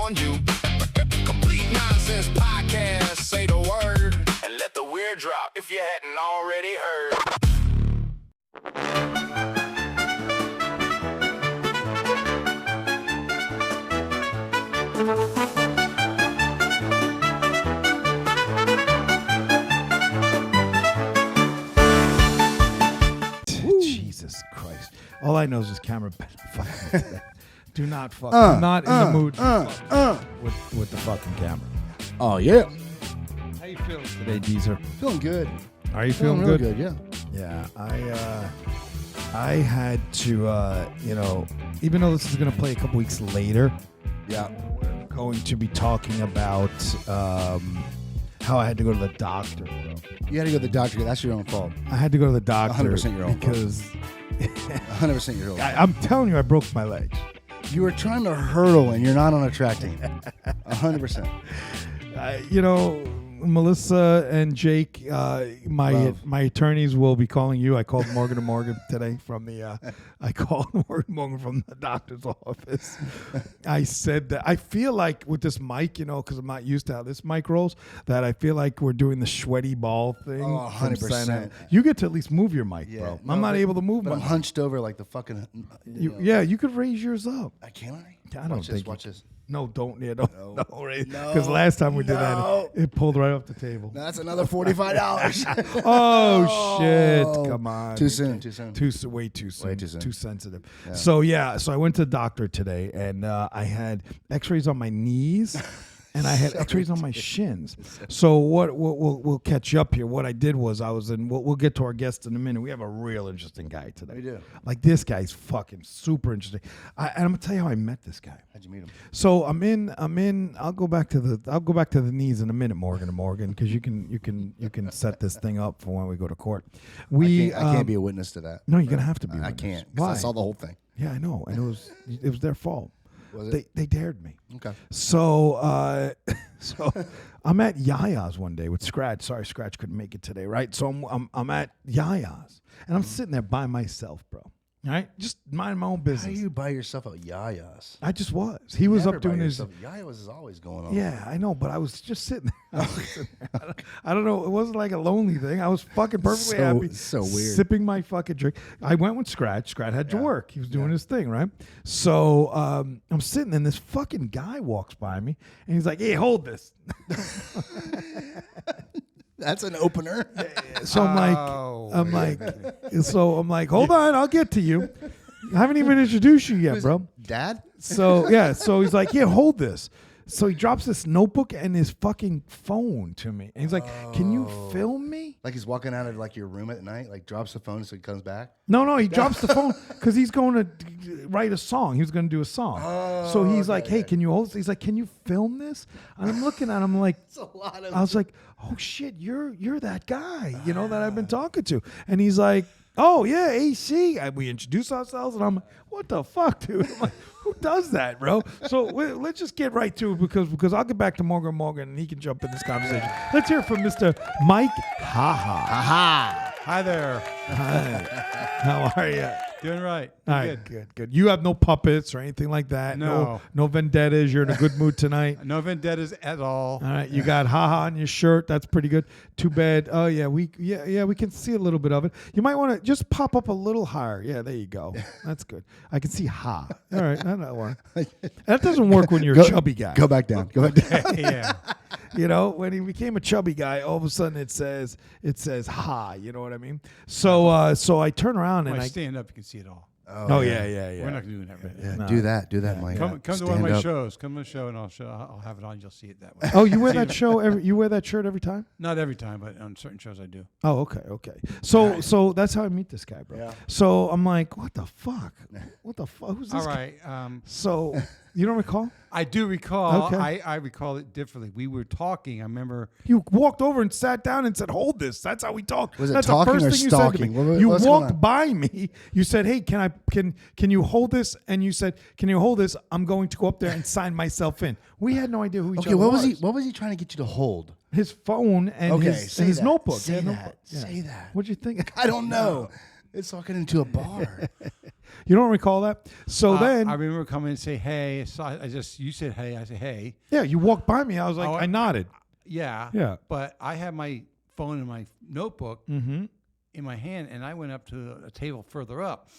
on you. Complete Nonsense Podcast. Say the word and let the weird drop if you hadn't already heard. Jesus Christ. All I know is this camera better fuck me today. Do not fuck. I'm not in the mood with the fucking camera. Oh, yeah. How you feeling today, Deezer? Feeling good. Are you feeling real good? Yeah. Yeah. I had to, even though this is going to play a couple weeks later, Yeah. we're going to be talking about how I had to go to the doctor, bro. You had to go to the doctor. That's your own fault. I had to go to the doctor 100% your own because 100% your own fault. I'm telling you, I broke my legs. You were trying to hurdle and you're not on a track team. 100%. Melissa and Jake, my attorneys will be calling you. I called Morgan & Morgan today from the doctor's office. I said that I feel like with this mic, because I'm not used to how this mic rolls, that I feel like we're doing the sweaty ball thing. Oh, 100%. You get to at least move your mic, bro. No, I'm not able to move but my I'm mic. hunched over like the fucking... You could raise yours up. I can't. I don't think. Watch this. No, don't. Yeah, don't. No, because last time we did that, it pulled right off the table. That's another $45. Oh shit! Come on. Too soon. Way too soon. Too sensitive. Yeah. So I went to the doctor today, and I had X-rays on my knees. And I had X-rays on my shins. So we'll catch you up here. What I did was we'll get to our guest in a minute. We have a real interesting guy today. We do. Like this guy's fucking super interesting. And I'm gonna tell you how I met this guy. How'd you meet him? So I'm in. I'll go back to the knees in a minute, Morgan, because you can set this thing up for when we go to court. I can't be a witness to that. No, you're gonna have to be. I can't. Why? I saw the whole thing. Yeah, I know, and it was their fault. Was it? They dared me. Okay. So I'm at Yaya's one day with Scratch. Sorry, Scratch couldn't make it today, right? So I'm at Yaya's, and I'm sitting there by myself, bro. All right, just minding my own business. How are you by yourself at Yaya's? I just was. He was Never up doing by his. yourself. Yaya's is always going on. Yeah, I know, but I was just sitting there. I don't know. It wasn't like a lonely thing. I was fucking perfectly happy. So weird. Sipping my fucking drink. I went with Scratch. Scratch had to work. He was doing his thing, right? So I'm sitting, and this fucking guy walks by me, and he's like, "Hey, hold this." That's an opener. So I'm like, hold on, I'll get to you. I haven't even introduced you yet, bro. Dad? So he's like, yeah, hold this. So he drops this notebook and his fucking phone to me. And he's like, can you film me? Like he's walking out of like your room at night, like drops the phone so he comes back? No, he drops the phone because he's going to write a song. He was going to do a song. So he's like, hey, can you hold this? He's like, can you film this? And I'm looking at him like, I was like, oh shit, you're that guy, that I've been talking to. And he's like, oh yeah, AC. And we introduce ourselves, and I'm like, what the fuck, dude? I'm like, who does that, bro? So let's just get right to it because I'll get back to Morgan, and he can jump in this conversation. Let's hear it from Mr. Mike Haha. Aha! Hi there. Hi. How are you? Doing right. All right, good. You have no puppets or anything like that? No. No vendettas? You're in a good mood tonight? No vendettas at all. All right, you got haha on your shirt. That's pretty good. Too bad. Oh yeah, we can see a little bit of it. You might want to just pop up a little higher. Yeah, there you go. That's good. I can see ha. All right, that'll work. That doesn't work when you're a chubby guy. Go back down. Yeah. When he became a chubby guy, all of a sudden it says ha. You know what I mean? So I turn around and When I I stand up, you can see it all. Oh yeah. We're not doing that right Yeah, now. do that, Mike. Come to one of Stand my up. shows. Come to the show, and I'll have it on. You'll see it that way. Oh, you wear that you wear that shirt every time? Not every time, but on certain shows I do. Oh, okay. So that's how I meet this guy, bro. Yeah. So I'm like, what the fuck? Who's this All guy? right. So you don't recall? I do recall. Okay. I recall it differently. We were talking. I remember. You walked over and sat down and said, "Hold this." That's how we talk. Was it That's talking the first or thing you stalking? said to me. You What's going walked on? by me. You said, "Hey, can you hold this?" And you said, "Can you hold this? I'm going to go up there and sign myself in." We had no idea who each Okay, other what was. was he trying to get you to hold? His phone and Okay, his say his that. notebook. Say Yeah, that. notebook. Yeah. Say that. What'd you think? I don't know. It's walking into a bar. You don't recall that? So then, I remember coming and say, hey. So you said, hey. I said, hey. yeah, you walked by me. I was like, I nodded. Yeah. Yeah. But I had my phone in my notebook in my hand, and I went up to a table further up.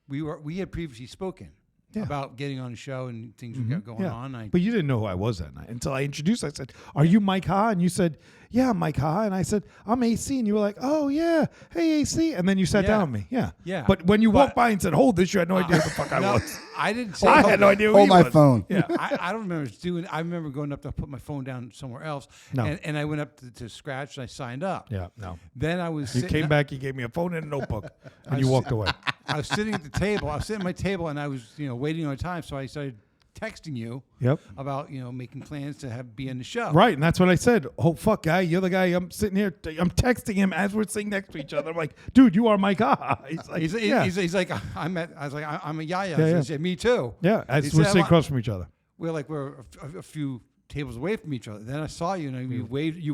We had previously spoken about getting on the show and things we got going on. But you didn't know who I was that night until I introduced. I said, "Are you Mike Ha?" And you said, "Yeah, I'm Mike Ha." And I said, "I'm AC." And you were like, "Oh yeah, hey AC." And then you sat down with me. Yeah. Yeah. But when you walked by and said, "Hold this," you had no idea who the fuck I was. I didn't say. I had no idea who Hold he my was. phone. Yeah. I don't remember doing. I remember going up to put my phone down somewhere else. No. And I went up to Scratch and I signed up. Yeah. No. Then I was. You sitting came back. You gave me a phone and a notebook, and you walked away. I was sitting at the table. I was sitting at my table, and I was, waiting on time. So I started texting you Yep. about, making plans to be in the show. Right, and that's what I said. Oh fuck, guy, you're the guy. I'm sitting here. I'm texting him as we're sitting next to each other. I'm like, dude, you are Mike Ha. He's like, He's like, I'm a yaya. Yeah, He said, me too. yeah. As He we're said, sitting across from each other. We're a few tables away from each other. Then I saw you, and you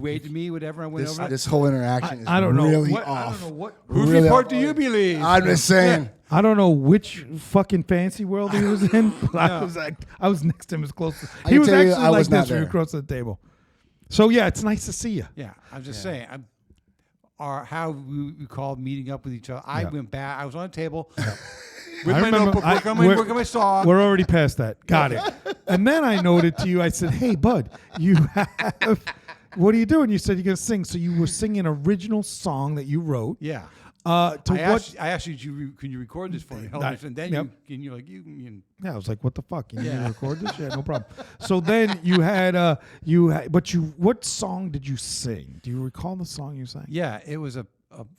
waved to me, whatever. I went over. This whole interaction is I don't know really what, off. I don't know what. Whose really report off. do you believe? I'm just saying. I don't know which fucking fancy world he was in, but I was next to him as close. I He can was tell you actually I like was not this when we there. across the table. So yeah, it's nice to see you. Yeah, I'm just saying. How we called meeting up with each other. I went back. I was on a table with I my remember- notebook, I- working my song. We're already past that. Got it. And then I noted to you, I said, "Hey, bud, you have. What are you doing?" You said you're gonna sing. So you were singing an original song that you wrote. Yeah. To what? I asked you, can you record this for me? And then Yep. you're like, you Yeah, I was like, "What the fuck? You need me to record this?" Yeah, no problem. So then you had what song did you sing? Do you recall the song you sang? yeah, it was a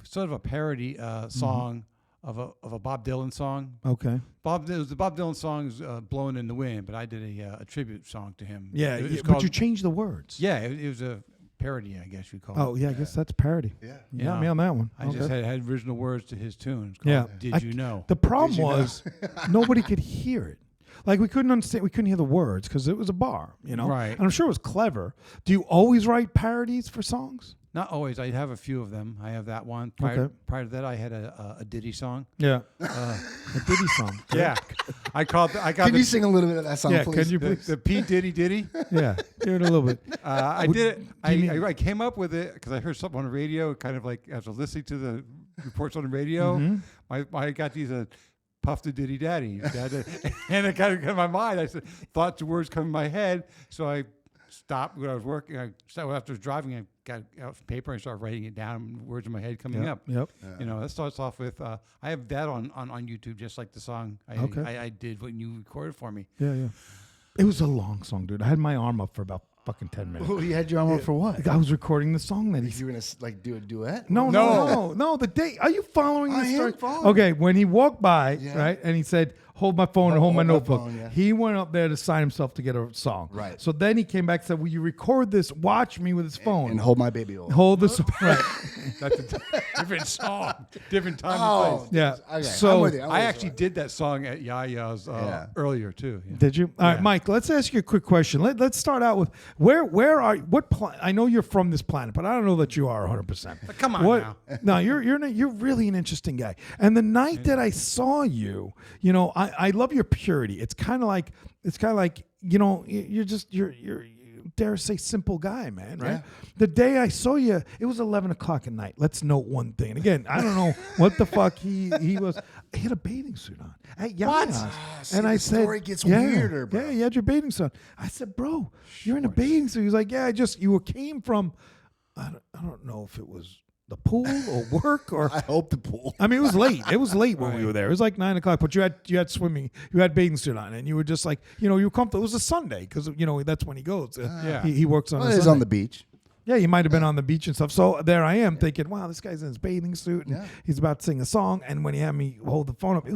sort of a parody song of a Bob Dylan song. Okay. It was the Bob Dylan song "Blowing in the Wind," but I did a tribute song to him. Yeah, It was but called- you changed the words. Yeah, it was a parody, I guess you call it. Oh yeah, I guess that's parody. Yeah. You got me on that one. I just had original words to his tune. It's Yeah. called Did You Know? The problem was nobody could hear it. Like we couldn't understand. We couldn't hear the words because it was a bar, Right. And I'm sure it was clever. Do you always write parodies for songs? Not always. I have a few of them. I have that one. Okay. Prior to that, I had a Diddy song. Yeah. A Diddy song. Yeah. I got Can you sing a little bit of that song, Yeah, please? can you please? the P Diddy. Yeah. Hear it a little bit. I did it. do you mean- I came up with it because I heard something on the radio, kind of like as I was listening to the reports on the radio. I got these Puff the Diddy Daddy. And it kind of got in my mind. I said, thoughts and words come in my head. So I stopped when I was working. After I was driving, I got out paper and started writing it down, words in my head coming up. Yep. That starts off with, I have that on YouTube, just like the song I did when you recorded for me. Yeah, yeah. It was a long song, dude. I had my arm up for about fucking 10 minutes. Oh, you had your arm up for what? I was recording the song that he You were gonna do a duet? No. The day. Are you following I the am story? following. Okay, when he walked by, Yeah. right, and he said, "Hold my phone and hold my hold my notebook." phone, yeah. He went up there to sign himself to get a song. Right. So then he came back and said, "Will you record this? Watch me with his phone And hold my baby oil. hold the song." Right. That's a different song, different time and Oh, place. Yeah. Okay, So I'm with you. I'm I with you. actually did that song at Yaya's earlier too. Yeah. Did you? All right, Yeah. Mike. Let's ask you a quick question. Let's start out with where are what planet? I know you're from this planet, but I don't know that you are 100%. Come on now. No, you're really an interesting guy. And the night that I saw you, I love your purity. It's kind of like you're dare I say simple guy, man. Right? Yeah. The day I saw you, it was 11 o'clock at night. Let's note one thing. And again, I don't know what the fuck he was. He had a bathing suit on at Yaya's. See, And I the said, story gets weirder, bro. Yeah, you had your bathing suit. I said, bro, you're in a bathing suit. He's like, yeah, you came from, I don't know if it was the pool or work or. I hope the pool. I mean, it was late. It was late when we were there. It was like 9 o'clock, but you had swimming, you had bathing suit on, and you were just like, you were comfortable. It was a Sunday because that's when he goes. Yeah. He works on. Well, a it was Sunday. on the beach. Yeah, you might have been on the beach and stuff. So there I am thinking, wow, this guy's in his bathing suit and he's about to sing a song. And when he had me hold the phone up, it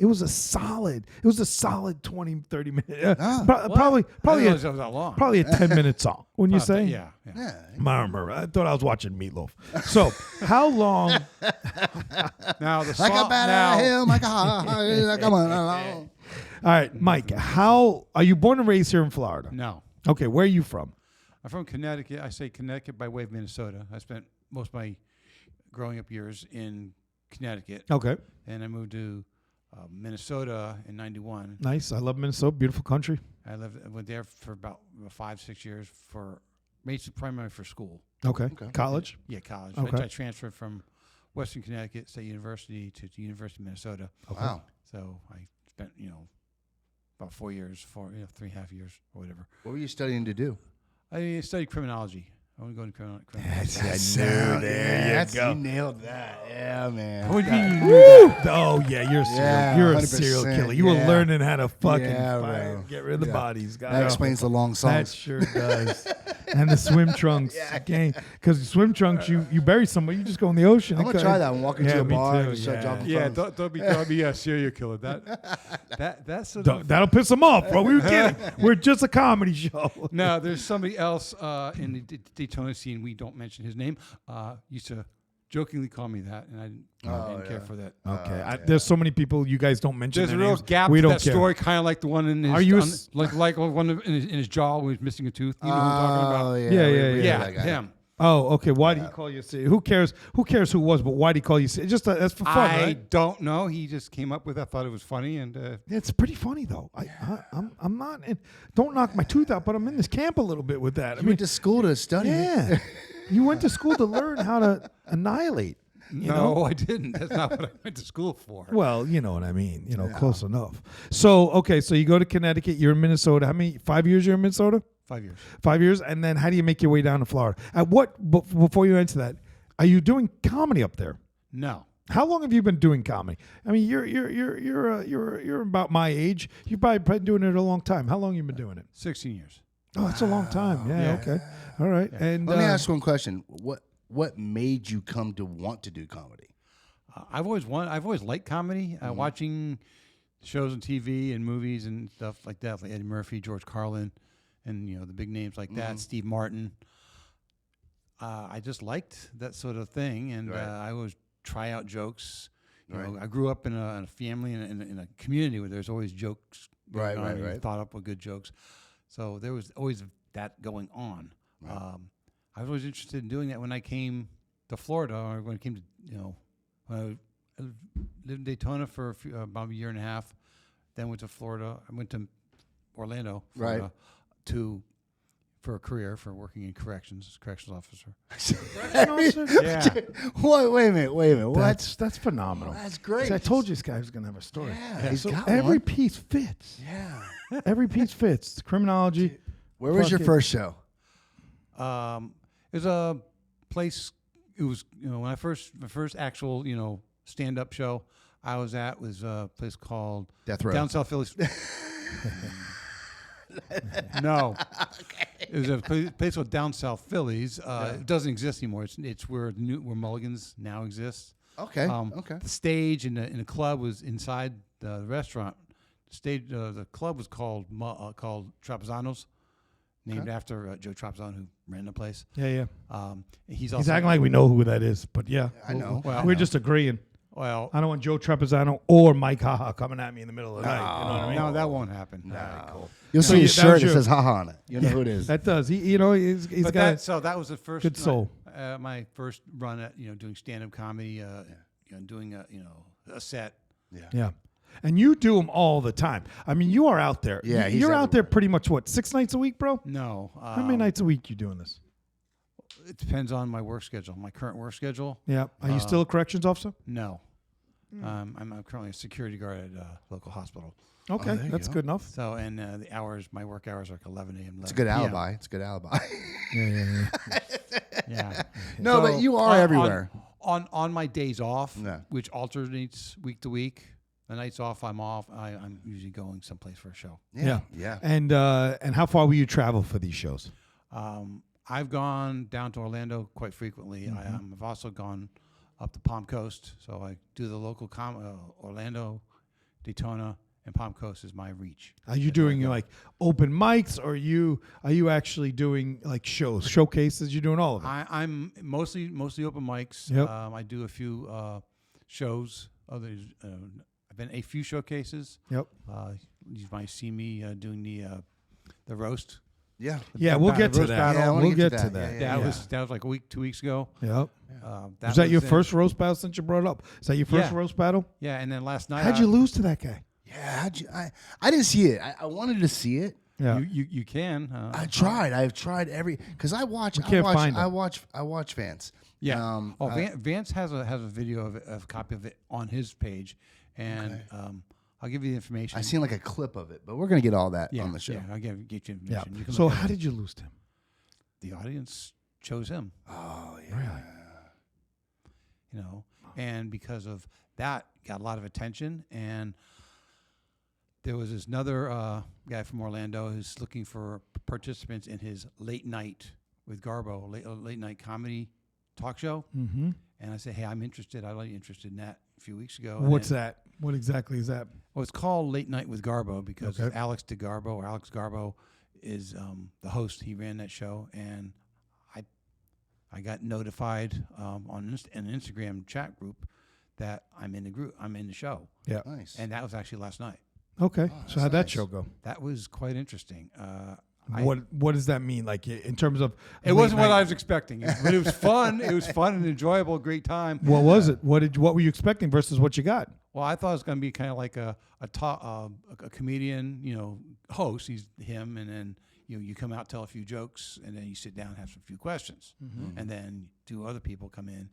was a solid 20, 30 minutes. Probably I didn't realize it was that long. probably a 10-minute song. Wouldn't you say? Yeah. Yeah. I remember. I thought I was watching Meatloaf. So how long? Now the Like song. a bad hill, like a come on along. All right, Mike. How are you born and raised here in Florida? No. Okay, where are you from? I'm from Connecticut. I say Connecticut by way of Minnesota. I spent most of my growing up years in Connecticut. Okay. And I moved to Minnesota in '91. Nice. I love Minnesota. Beautiful country. I went there for about 5-6 years for primarily for school. Okay. College. Yeah, college. Okay. I transferred from Western Connecticut State University to the University of Minnesota. Okay. Wow. So I spent about 4 years, 3.5 years or whatever. What were you studying to do? I studied criminology. I want to go into criminology. You nailed that. Yeah, man. What do you mean? Oh yeah, you're a serial, Yeah, you're a 100%, serial killer. You were yeah. learning how to fucking Yeah, fire, bro. get rid of the Yeah. bodies. That explains the long That songs. sure does. And the swim trunks game, because swim trunks, you bury somebody, you just go in the ocean. I'm gonna try that one. Walk into a me bar too, and just start dropping Yeah, phones. don't be a serial killer. That's sort of, That'll piss them off, bro. We were kidding. We're just a comedy show. no. There's somebody else in the Daytona scene. We don't mention his name. Used to jokingly call me that, and I didn't care for that. Okay, there's so many people you guys don't mention. There's a their real names. gap We to don't that care. story, kind of like the one in his Are you like one in his jaw where he's missing a tooth. You know what I'm talking about? Yeah, that guy. him. Oh, okay. Why did he call you? Who cares? Who cares who was? But why did he call you? Just that's for fun, I right? don't know. He just came up with it. I thought it was funny, and It's pretty funny though. I'm not. Don't knock my tooth out, but I'm in this camp a little bit with that. I You went to school to study it. yeah. You went to school to learn how to annihilate. You know? I didn't. That's not what I went to school for. Well, you know what I mean. Close enough. So okay, so you go to Connecticut. You're in Minnesota. How many? 5 years you're in Minnesota? 5 years. 5 years, and then how do you make your way down to Florida? Before you enter that, are you doing comedy up there? No. How long have you been doing comedy? I mean, you're about my age. You've probably been doing it a long time. How long you been doing it? 16 years. Oh, that's a long time. Yeah. Yeah. Okay. All right. And Let me ask one question. What made you come to want to do comedy? I've always liked comedy. Watching shows on TV and movies and stuff like that, like Eddie Murphy, George Carlin, and the big names like that, Steve Martin. I just liked that sort of thing, and Right. I always try out jokes. Right. I grew up in a family in a community where there's always jokes. Right, going on, right, and right. Thought up with good jokes, so there was always that going on. Right. I was always interested in doing that when I came to Florida, or when I came to when I lived in Daytona for about a year and a half, then went to Florida. I went to Orlando, Florida, for a career for working in corrections as a corrections officer. Yeah. Wait a minute. What? that's phenomenal. That's great. See, I told you this guy was gonna have a story. Yeah, he's So got every one. piece fits. Yeah. Every piece fits. Criminology. Where was your Fucking- first show? It was a place. It was when my first actual stand up show I was at was a place called Death Row. Down South Philly. No, it was a place called Down South Phillies. It doesn't exist anymore. It's where Mulligan's now exists. Okay. The stage in the club was inside the restaurant. The club was called Trapezanos, named after Joe Trapezano, who ran the place. Yeah. He's He's acting like we know who that is, but yeah, I know. Well, we're just agreeing. Well, I don't want Joe Trapezano or Mike Haha coming at me in the middle of the night. You know what I mean? no, that won't happen. No. You'll So see his that was shirt that your- says haha on it. You know who it is. That does. He's But got. that was the first good soul. my first run at doing stand up comedy, doing a set. Yeah. And you do them all the time. I mean, you are out there. Yeah, he's you're out there everywhere. pretty much 6 nights a week, bro? No, How many nights a week you doing this? It depends on my work schedule. My current work schedule. Yeah. Are you still a corrections officer? No, I'm currently a security guard at a local hospital. Okay, there you that's go. good enough. So, and my work hours are like 11 a.m. It's a good 11 p.m. alibi. It's a good alibi. Yeah. Yeah. No, So, but you are everywhere. On my days off, Yeah. which alternates week to week. The nights off, I'm off. I'm usually going someplace for a show. Yeah. And how far will you travel for these shows? I've gone down to Orlando quite frequently. Mm-hmm. I've also gone up the Palm Coast, so I do the local Orlando, Daytona, and Palm Coast is my reach. Are you doing like open mics, or are you actually doing like showcases? You're doing all of it. I'm mostly open mics. Yep. I do a few shows. Others, I've been a few showcases. Yep. You might see me doing the roast Yeah. Yeah, we'll get to roast that. battle. Yeah, I wanna We'll get get to to that. that. Yeah, That was like 2 weeks ago. Yep. That Was that your in- first roast battle since you brought it up? Is that your first Yeah. roast battle? Yeah, and then last night How'd you lose to that guy? Yeah. I didn't see it. I wanted to see it. Yeah. You can. I tried. I've tried because I watch. can't find I it. watch Vance. Yeah. I- Vance has a video of a copy of it on his page, and I'll give you the information. I seen like a clip of it, but we're gonna get all that yeah, on the show. Yeah, I'll get you Yeah. information. You can So look at how it. did you lose to him? The audience chose him? Oh yeah. Really? You know, and because of that, got a lot of attention. And there was this another guy from Orlando who's looking for participants in his late night with Garbo, late night comedy talk show. Mm-hmm. And I said, hey, I'm interested. I was interested in that a few weeks ago. What's that? What exactly is that? Well, it's called Late Night with Garbo because Okay. Alex Garbo is the host. He ran that show, and I got notified on an Instagram chat group that I'm in the group. I'm in the show, Yeah. Nice. and that was actually last night. Okay. Oh, So how'd that that's show nice. go? That was quite interesting. What does that mean? Like in terms of It wasn't what I was expecting, but it was fun. It was fun and enjoyable, great time. What was it? What were you expecting versus what you got? Well, I thought it was going to be kind of like a comedian, host. He's him, and then you come out, tell a few jokes, and then you sit down, have a few questions, and then two other people come in.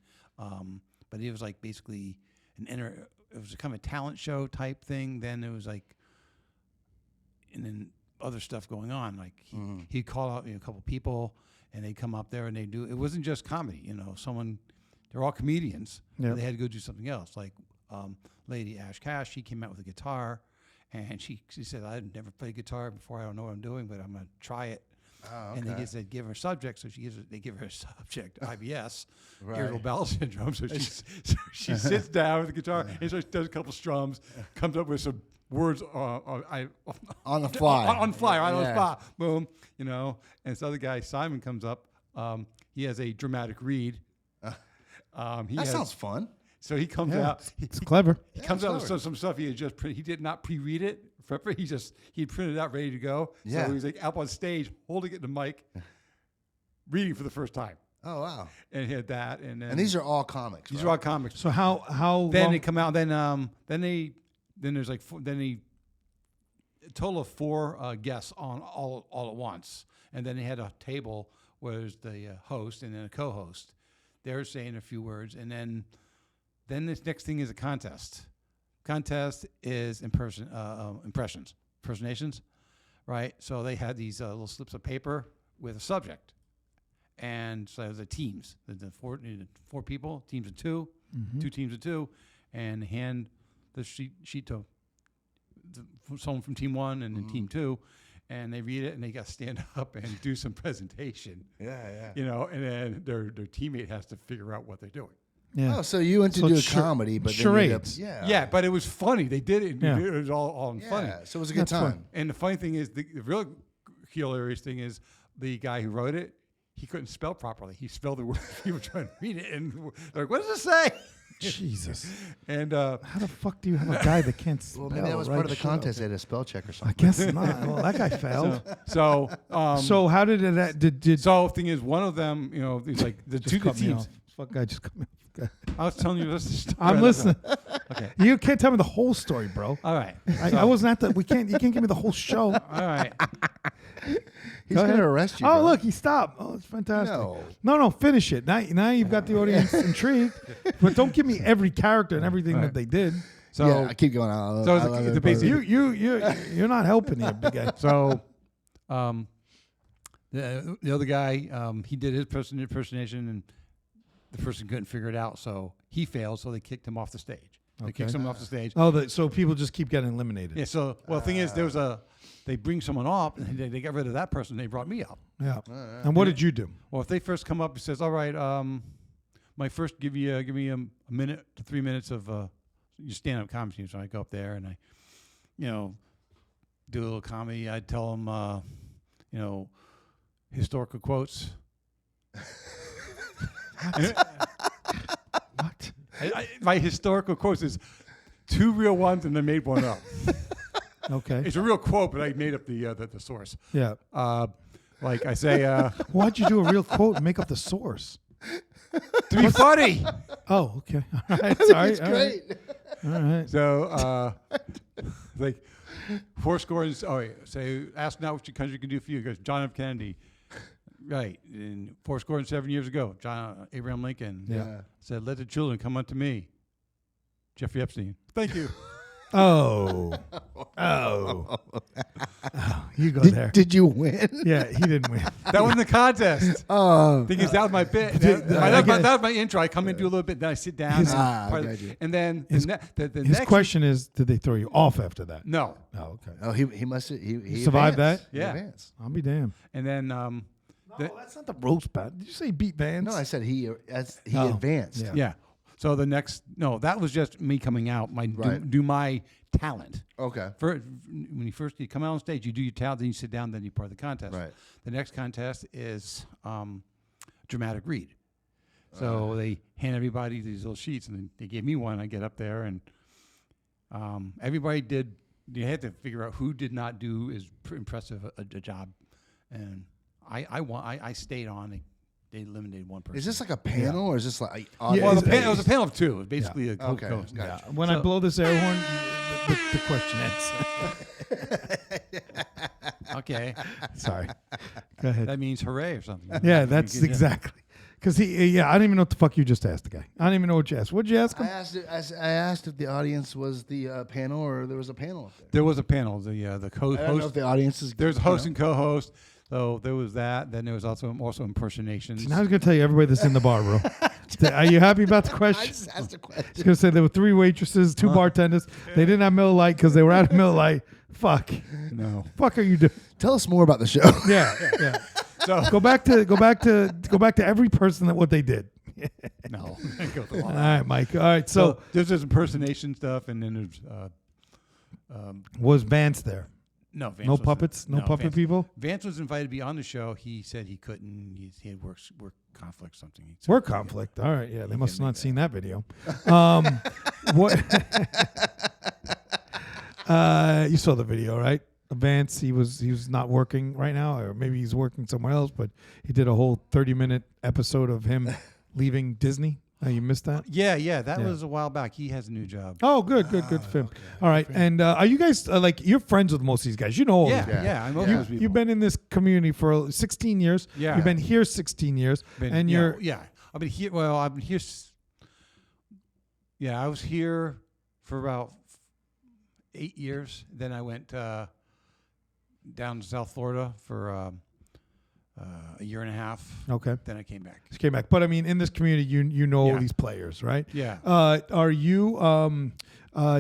But it was like basically it was a kind of talent show type thing. Then it was like, and then other stuff going on. Like he'd call out a couple people, and they'd come up there and they do. It wasn't just comedy. They're all comedians. Yeah. But they had to go do something else. Like lady Ash Cash, she came out with a guitar, and she said, "I've never played guitar before. I don't know what I'm doing, but I'm gonna try it." Oh, And okay. they give her a subject, so they give her a subject, IBS, Right. irritable bowel syndrome. So she sits down with the guitar and so she does a couple strums, comes up with some words On the fly. on fly, right on the Yeah. spot, boom, And this other guy Simon comes up. He has a dramatic read. That sounds fun. So he comes Yeah, out. it's clever. He comes it's out with clever. some stuff he had just he did not pre-read it. He printed it out ready to go. Yeah. So he was like up on stage holding it in the mic, reading for the first time. Oh wow. And he had that, and then And these are all comics. these right? are all comics. So how Then long? they come out. Then there's like a total of 4 guests on all at once, and then they had a table where there's the host and then a co-host. They're saying a few words, and then this next thing is a contest. Contest is impersonations, right? So they had these little slips of paper with a subject, and so the teams, the four people, teams of 2, 2 teams of 2, and hand the sheet to someone from team 1 and then team 2, and they read it and they got to stand up and do some presentation. Yeah. And then their teammate has to figure out what they're doing. Yeah. Oh, so you went to So do a char- comedy, but then you ended up, charades. yeah. But it was funny. They did it. Yeah. It was all funny. Yeah, so it was a good That's fun. time. And the funny thing is, the real hilarious thing is, the guy who wrote it, he couldn't spell properly. He spelled the word. He was trying to read it, and they're like, "What does it say?" Jesus. And How the fuck do you have a guy that can't spell? Well, maybe that was right part of the shit? contest. They had a spell check or I something. guess not. Well, that guy failed. so So how did it? Did so thing is, one of them, it's like the just two cut me teams. off? Fuck guy just cut me off. I was telling you this. Story. I'm listening. Okay. You can't tell me the whole story, bro. All right. I wasn't at the. You can't give me the whole show. All right. He's Go going ahead. to arrest you. Oh, bro. look, he stopped. Oh, it's fantastic. No. No, finish it. Now you've got the audience intrigued. But don't give me every character and everything Right. that they did. So Yeah, I keep going. So I the- love the every basic- part of it. You're not helping here, big guy. So, the other guy, he did his impersonation, and the person couldn't figure it out, so he failed. So they kicked him off the stage. They kicked Okay. him off the stage. Oh, so people just keep getting eliminated. Yeah. So, the thing is, they bring someone up, and they got rid of that person. They brought me up. Yeah. And what did you do? Well, if they first come up and says, "All right, my first give me a minute to 3 minutes of your stand-up comedy," so I go up there and I, do a little comedy. I'd tell them, historical quotes. What? My historical quotes is 2 real ones and I made one up. Okay. It's a real quote, but I made up the source. Yeah. Like I say, Why'd you do a real quote and make up the source? to be funny. Oh, okay. All right. Sorry. It's great. All right. So, like, say, ask now what your country can do for you. He goes, John F. Kennedy. Right. And 7 years ago, Abraham Lincoln said, let the children come unto me. Jeffrey Epstein. Thank you. Oh. You go there. Did you win? Yeah, he didn't win. That was the contest. Because that was my bit. That was my intro. I come in, do a little bit, then I sit down. And then the His next question is, did they throw you off after that? No. Oh, okay. Oh, he must have. He survived advanced. that? Yeah. He advanced. I'll be damned. And then No, that's not the roast battle. Did you say beat Vance? No, I said he advanced. Yeah. yeah. So that was just me coming out. Do my talent. Okay. When you come out on stage, you do your talent, then you sit down, then you're part of the contest. Right. The next contest is dramatic read. So they hand everybody these little sheets, and they gave me one. I get up there, and everybody did. You had to figure out who did not do as impressive a job, and I won. I stayed on. They eliminated one person. Is this like a panel or is this like? Yeah, Well, it was a panel of two. It was basically a Okay, co-host. gotcha. Yeah. When I blow this air horn, the question ends. Okay, Sorry. Go ahead. that means hooray or something. Yeah, that's exactly. Because I don't even know what the fuck you just asked the guy. I don't even know what you asked. What'd you ask him? I asked if the audience was the panel or there was a panel up there. There was a panel. The I don't know if host. the audience is. There's a host and co-host. So there was that. Then there was also impersonations. Now I was going to tell you everybody that's in the bar, bro. Are you happy about the question? I just asked a question. I was going to say there were 3 waitresses, 2 bartenders. They didn't have Miller Lite because they were out of Miller Lite. Fuck. No. Fuck are you doing? Tell us more about the show. Yeah. So Go back to every person that what they did. no. All right, Mike. All right. So there's this impersonation stuff, and then there's was Vance there? no Vance No wasn't. puppets? No puppet Vance, people? Vance was invited to be on the show. He said he couldn't. He had work conflict or something. He said, Work conflict. All right. Yeah, they must have make not that. seen that video. What? You saw the video, right? Vance, he was not working right now, or maybe he's working somewhere else. But he did a whole 30-minute episode of him leaving Disney. Oh, you missed that? Yeah. That was a while back. He has a new job. Oh, good for him. All right, and are you guys like you're friends with most of these guys? You know all these guys. Yeah. I know those people. You've been in this community for 16 years. Yeah. You've been here 16 years, and you're I've been here. Well, I've been here. Yeah, I was here for about 8 years. Then I went down to South Florida for a year and a half. okay. Then I came back. Just came back, but I mean, in this community, you know Yeah. these players, right? Yeah. Are you?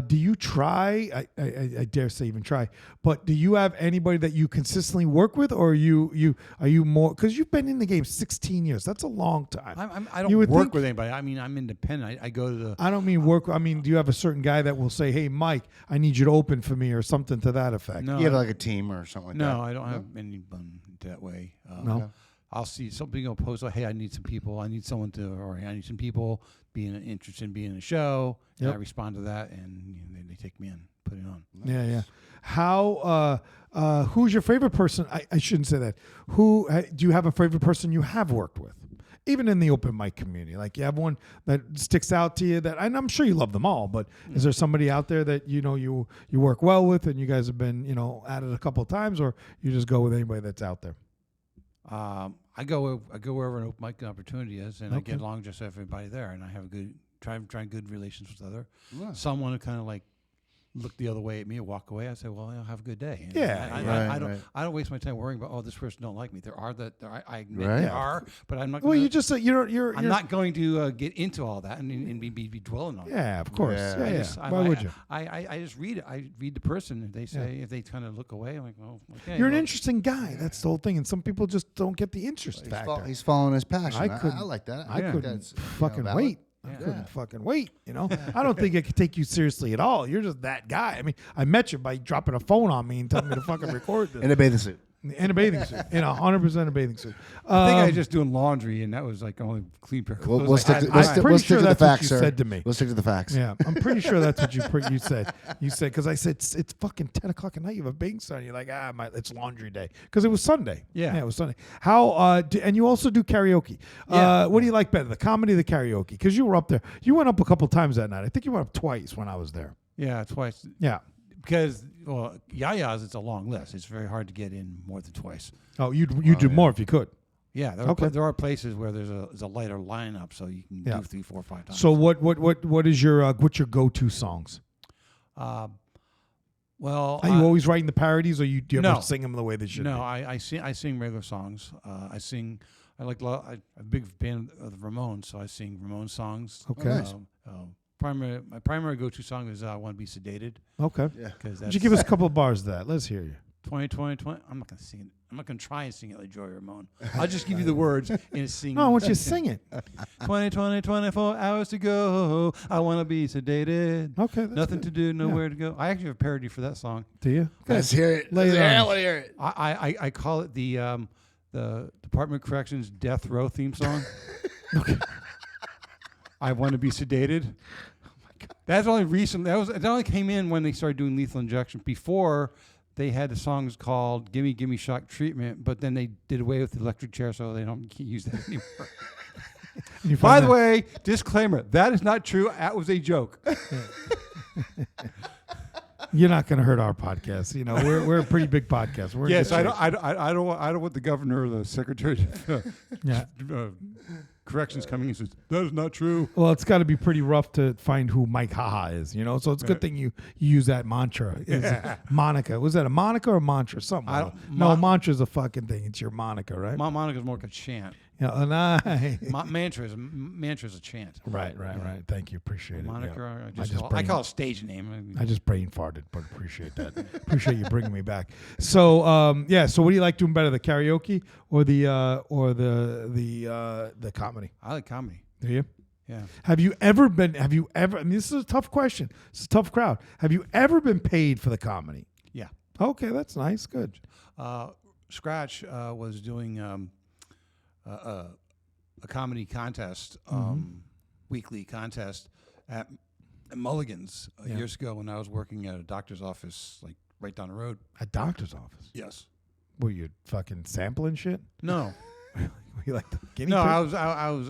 Do you try? I dare say even try. But do you have anybody that you consistently work with, or are you more? Because you've been in the game 16 years. That's a long time. I don't You would work think- with anybody. I mean, I'm independent. I go to the. I don't mean work. I mean, do you have a certain guy that will say, "Hey, Mike, I need you to open for me," or something to that effect? No, You have like a team or something like that. no, I don't have anyone that way. No? I'll see something will post like, "Hey, I need some people. I need someone to, or I need some people being interested in being in a show." And Yep. I respond to that, and they take me in, put it on. Yeah. How? Who's your favorite person? I shouldn't say that. Who do you have a favorite person you have worked with? Even in the open mic community, like you have one that sticks out to you. That and I'm sure you love them all, but is there somebody out there that you work well with, and you guys have been at it a couple of times, or you just go with anybody that's out there? I go wherever an open mic opportunity is, and I Okay. get along just with everybody there, and I have a good try good relations with other. Yeah. Someone who kind of like look the other way at me or walk away. I say, well, I'll have a good day. And Yeah, I don't waste my time worrying about this person don't like me. There are I admit Right. there are, but I'm not. Well, gonna, you just you're I'm not going to get into all that and be dwelling on it. Yeah, of course. Yeah. Yeah. Why would you? I just read it. I read the person, and they say if they kind of look away, I'm like, oh, okay. You're an well, interesting guy. That's the whole thing, and some people just don't get the interest factor. He's following his passion. I I couldn't- like that. I think couldn't that's, fucking valid. wait. I Yeah. couldn't fucking wait. I don't think I could take you seriously at all. You're just that guy. I mean, I met you by dropping a phone on me and telling me to fucking record this. In a bathing suit. In a bathing suit. In 100% a bathing suit. I think I was just doing laundry, and that was like only clean pair of clothes. We'll I stick had to, at we'll the stick, time. pretty we'll sure stick to the that's what facts, you sir. said to me. We'll stick to the facts. Yeah, I'm pretty sure that's what you said. You said, because I said, it's fucking 10 o'clock at night. You have a bathing suit. You're like, it's laundry day. Because it was Sunday. Yeah. It was Sunday. How, and you also do karaoke. Yeah. What do you like better, the comedy or the karaoke? Because you were up there. You went up a couple times that night. I think you went up twice when I was there. Yeah, twice. Yeah. Because, well, Yaya's, it's a long list. It's very hard to get in more than twice. Oh, you'd do more if you could. Yeah, there are places where there's a lighter lineup, so you can do 3, 4, 5 times. So what is your what's your go-to songs? Well, Are you always writing the parodies, or do you no. ever sing them the way they should be? No, I sing regular songs. I'm a big fan of the Ramones, so I sing Ramones songs. Okay. nice. My primary go-to song is "I Want to Be Sedated." Okay. Yeah. Because Would you give us a couple of bars of that? Let's hear you. 20. I'm not gonna sing it. I'm not gonna try and sing it like Joey Ramone. I'll just give you the words and sing. No, I want you to sing it. 24 hours to go. I want to be sedated. Okay. That's Nothing good. to do, nowhere to go. I actually have a parody for that song. Do you? Let's hear it. Lay it on. Let's hear it. I call it the Department of Corrections Death Row theme song. Okay. I want to be sedated. Oh my God. That's only recent. It only came in when they started doing lethal injection. Before, they had the songs called "Gimme Gimme Shock Treatment," but then they did away with the electric chair, so they can't use that anymore. You By find the that- way, disclaimer: that is not true. That was a joke. You're not going to hurt our podcast. You know, we're a pretty big podcast. We're in Yes, good I shape. don't want the governor or the secretary Yeah. corrections coming in and says that is not true. Well, it's got to be pretty rough to find who Mike Haha is, you know. So it's a good thing you use that mantra. Monica. Was that a Monica or a mantra? Something. I like don't- that. No, Mon- mantra's a fucking thing. It's your Monica, right? Monica's more like a chant. Yeah. And I. Mantra is a chant. Right. Thank you. Appreciate it. Monica, Yeah. I call it stage name. I just brain farted, but appreciate that. Appreciate you bringing me back. So, So what do you like doing better, the karaoke or the comedy? I like comedy. Do you? Yeah. Have you ever? I mean, this is a tough question. It's a tough crowd. Have you ever been paid for the comedy? Yeah. Okay, that's nice. Good. Scratch was doing a comedy contest, weekly contest at Mulligan's years ago when I was working at a doctor's office, like right down the road. A doctor's office. Yes. Were you fucking sampling shit? No. Were you like the guinea No, pig? I was.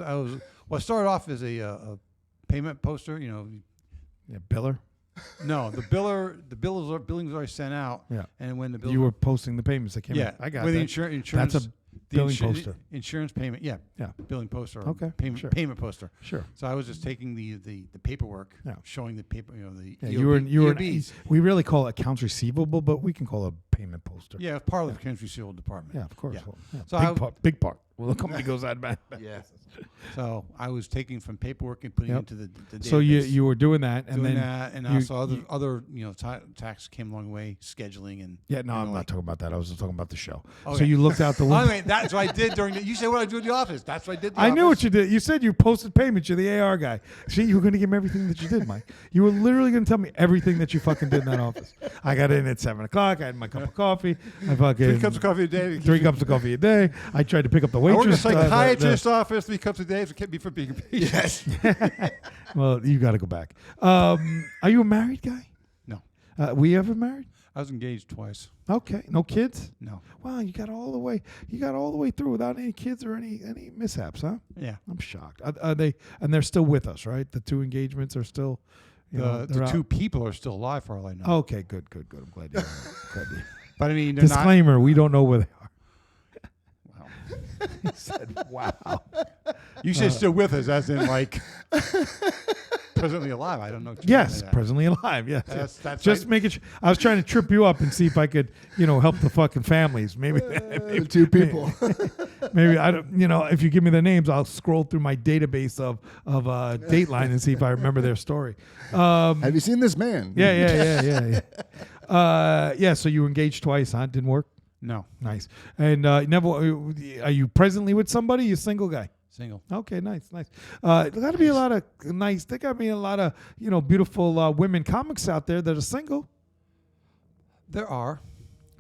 Well, I started off as a payment poster. You know, Yeah, biller. no, the billings already sent out. Yeah. And when the bill, You were posting the payments that came yeah, in. I got with that. the insurance. That's a the billing poster. Insurance payment. Yeah. Yeah. Billing poster. Or Okay, Payment sure. payment poster. Sure. So I was just taking the paperwork, Yeah. showing the paper. You know, the Yeah, EOB, you were. EOBs. We really call it accounts receivable, but we can call it a payment poster. Yeah, it's part of the accounts receivable department. Yeah, of course. Yeah. Well, yeah. So Big part. Well, the company goes out back. Yeah. So I was taking from paperwork and putting Yep. it into the database. So you were doing that, and doing then that, and you- also other tax came along the way, scheduling and yeah. No, you I'm know, not like- talking about that. I was just talking about the show. So Okay. you looked out the I window. mean, that's what I did during the. You said what I do in the office. That's what I did. I knew what you did. You said you posted payments. You're the AR guy. See, you were going to give me everything that you did, Mike. You were literally going to tell me everything that you fucking did in that office. I got in at 7 o'clock. I had my cup of coffee. I fucking 3 cups of coffee a day. 3 cups of coffee a day. I tried to pick up the I work in a waitress. psychiatrist's office. 3 cups a day to keep me from being a patient. Yes. Well, you got to go back. Are you a married guy? No, Were you ever married? I was engaged twice. Okay. No kids? No. Wow, you got all the way. You got all the way through without any kids or any mishaps, huh? Yeah. I'm shocked. Are they? And they're still with us, right? The 2 engagements are still. You know, The they're out. 2 people are still alive for all I know. Okay, good. I'm glad you. Glad you. But I mean, they're not. Disclaimer: we don't know where they are. Wow. He said, "Wow." You said still with us, as in like presently alive. I don't know. What you Yes, mean by that. presently alive. Yes, That's just right. making sure. I was trying to trip you up and see if I could, help the fucking families. Maybe, maybe 2 people. maybe I don't. If you give me their names, I'll scroll through my database of Dateline and see if I remember their story. Have you seen this man? Yeah. So you were engaged twice, huh? Didn't work. No, Nice. And never. Are you presently with somebody? You a single guy? single. Okay, nice. There got to be a lot of nice. There got to be a lot of beautiful women comics out there that are single. There are.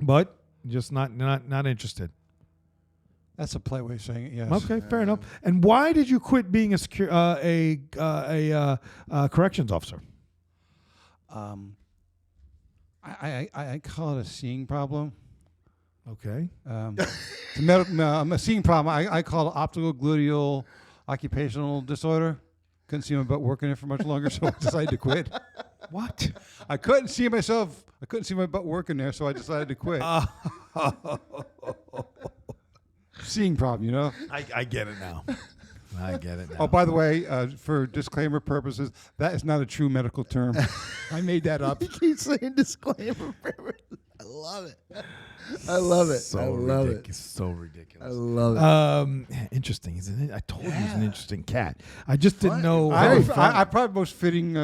But Just not interested. That's a polite way of saying it. Yes. Okay, fair enough. And why did you quit being a corrections officer? I call it a seeing problem. Okay. A seeing problem. I call it optical gluteal occupational disorder. Couldn't see my butt working there for much longer, so I decided to quit. What? I couldn't see my butt working there, so I decided to quit. Seeing problem, you know? I get it now. I get it now. Oh, by the way, for disclaimer purposes, that is not a true medical term. I made that up. You keep saying disclaimer. I love it. I love it. So I love ridiculous. So ridiculous. I love it. Interesting, isn't it? I told you he's an interesting cat. I just didn't know. I probably most fitting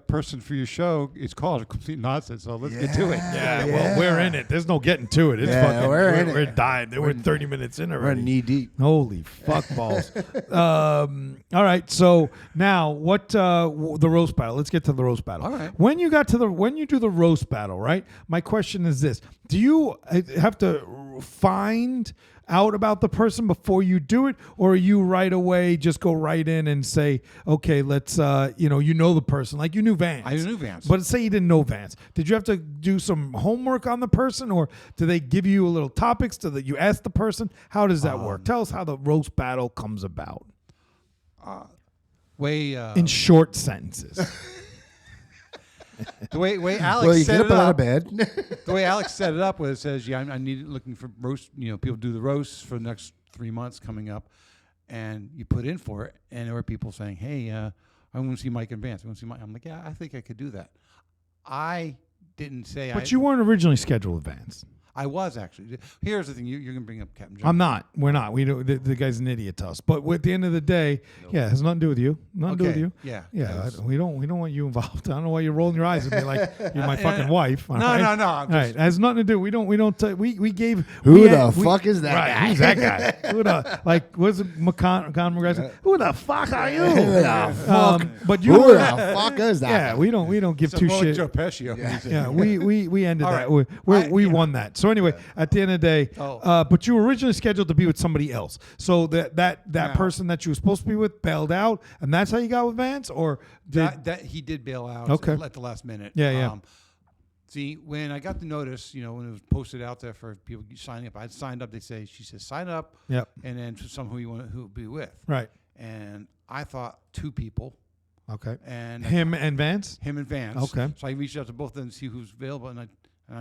person for your show. It's called Complete Nonsense. So let's get to it. Yeah, well, we're in it. There's no getting to it. It's fucking. we're in it. We're dying. We're 30 minutes in already. We're knee deep. Holy fuck balls. All right. So now what? The roast battle. Let's get to the roast battle. All right. When you do the roast battle, right? My question is this: do you have to find out about the person before you do it, or are you right away just go right in and say, okay, let's you know the person, like you knew Vance. I knew Vance. But say you didn't know Vance. Did you have to do some homework on the person, or do they give you a little topics that you ask the person? How does that work? Tell us how the roast battle comes about. In short sentences. The way Alex Well, you set get it up out of up, bed. the way Alex set it up was says, yeah, I need looking for roast. People do the roasts for the next 3 months coming up, and you put in for it, and there were people saying, hey, I want to see Mike and Vance. I want to see Mike. I'm like, yeah, I think I could do that. I didn't say. But you weren't originally scheduled with Vance. I was actually. Here's the thing: you're going to bring up Captain John. I'm not. We're not. We don't. The guy's an idiot to us. But at the end of the day, yeah, it has nothing to do with you. Nothing to do with you. Yeah. Yeah. We don't want you involved. I don't know why you're rolling your eyes at me like you're my fucking wife. No. All right. It has nothing to do. We gave. Who the fuck is that right, guy? Who's that guy? Who the was it Conor McGregor? Who the fuck are you? Who the fuck? But you. Who the fuck is that? Yeah. We don't give two more like shit. Joe Pesci. Yeah. We ended All that. right. We won that. So anyway, at the end of the day, but you were originally scheduled to be with somebody else. So that person that you were supposed to be with bailed out, and that's how you got with Vance, or that he did bail out. Okay. At the last minute. Yeah. See, when I got the notice, when it was posted out there for people signing up, I signed up. She said sign up. Yep. And then to someone who would be with. Right. And I thought 2 people. Okay. And him and Vance. Okay. So I reached out to both of them to see who's available, and I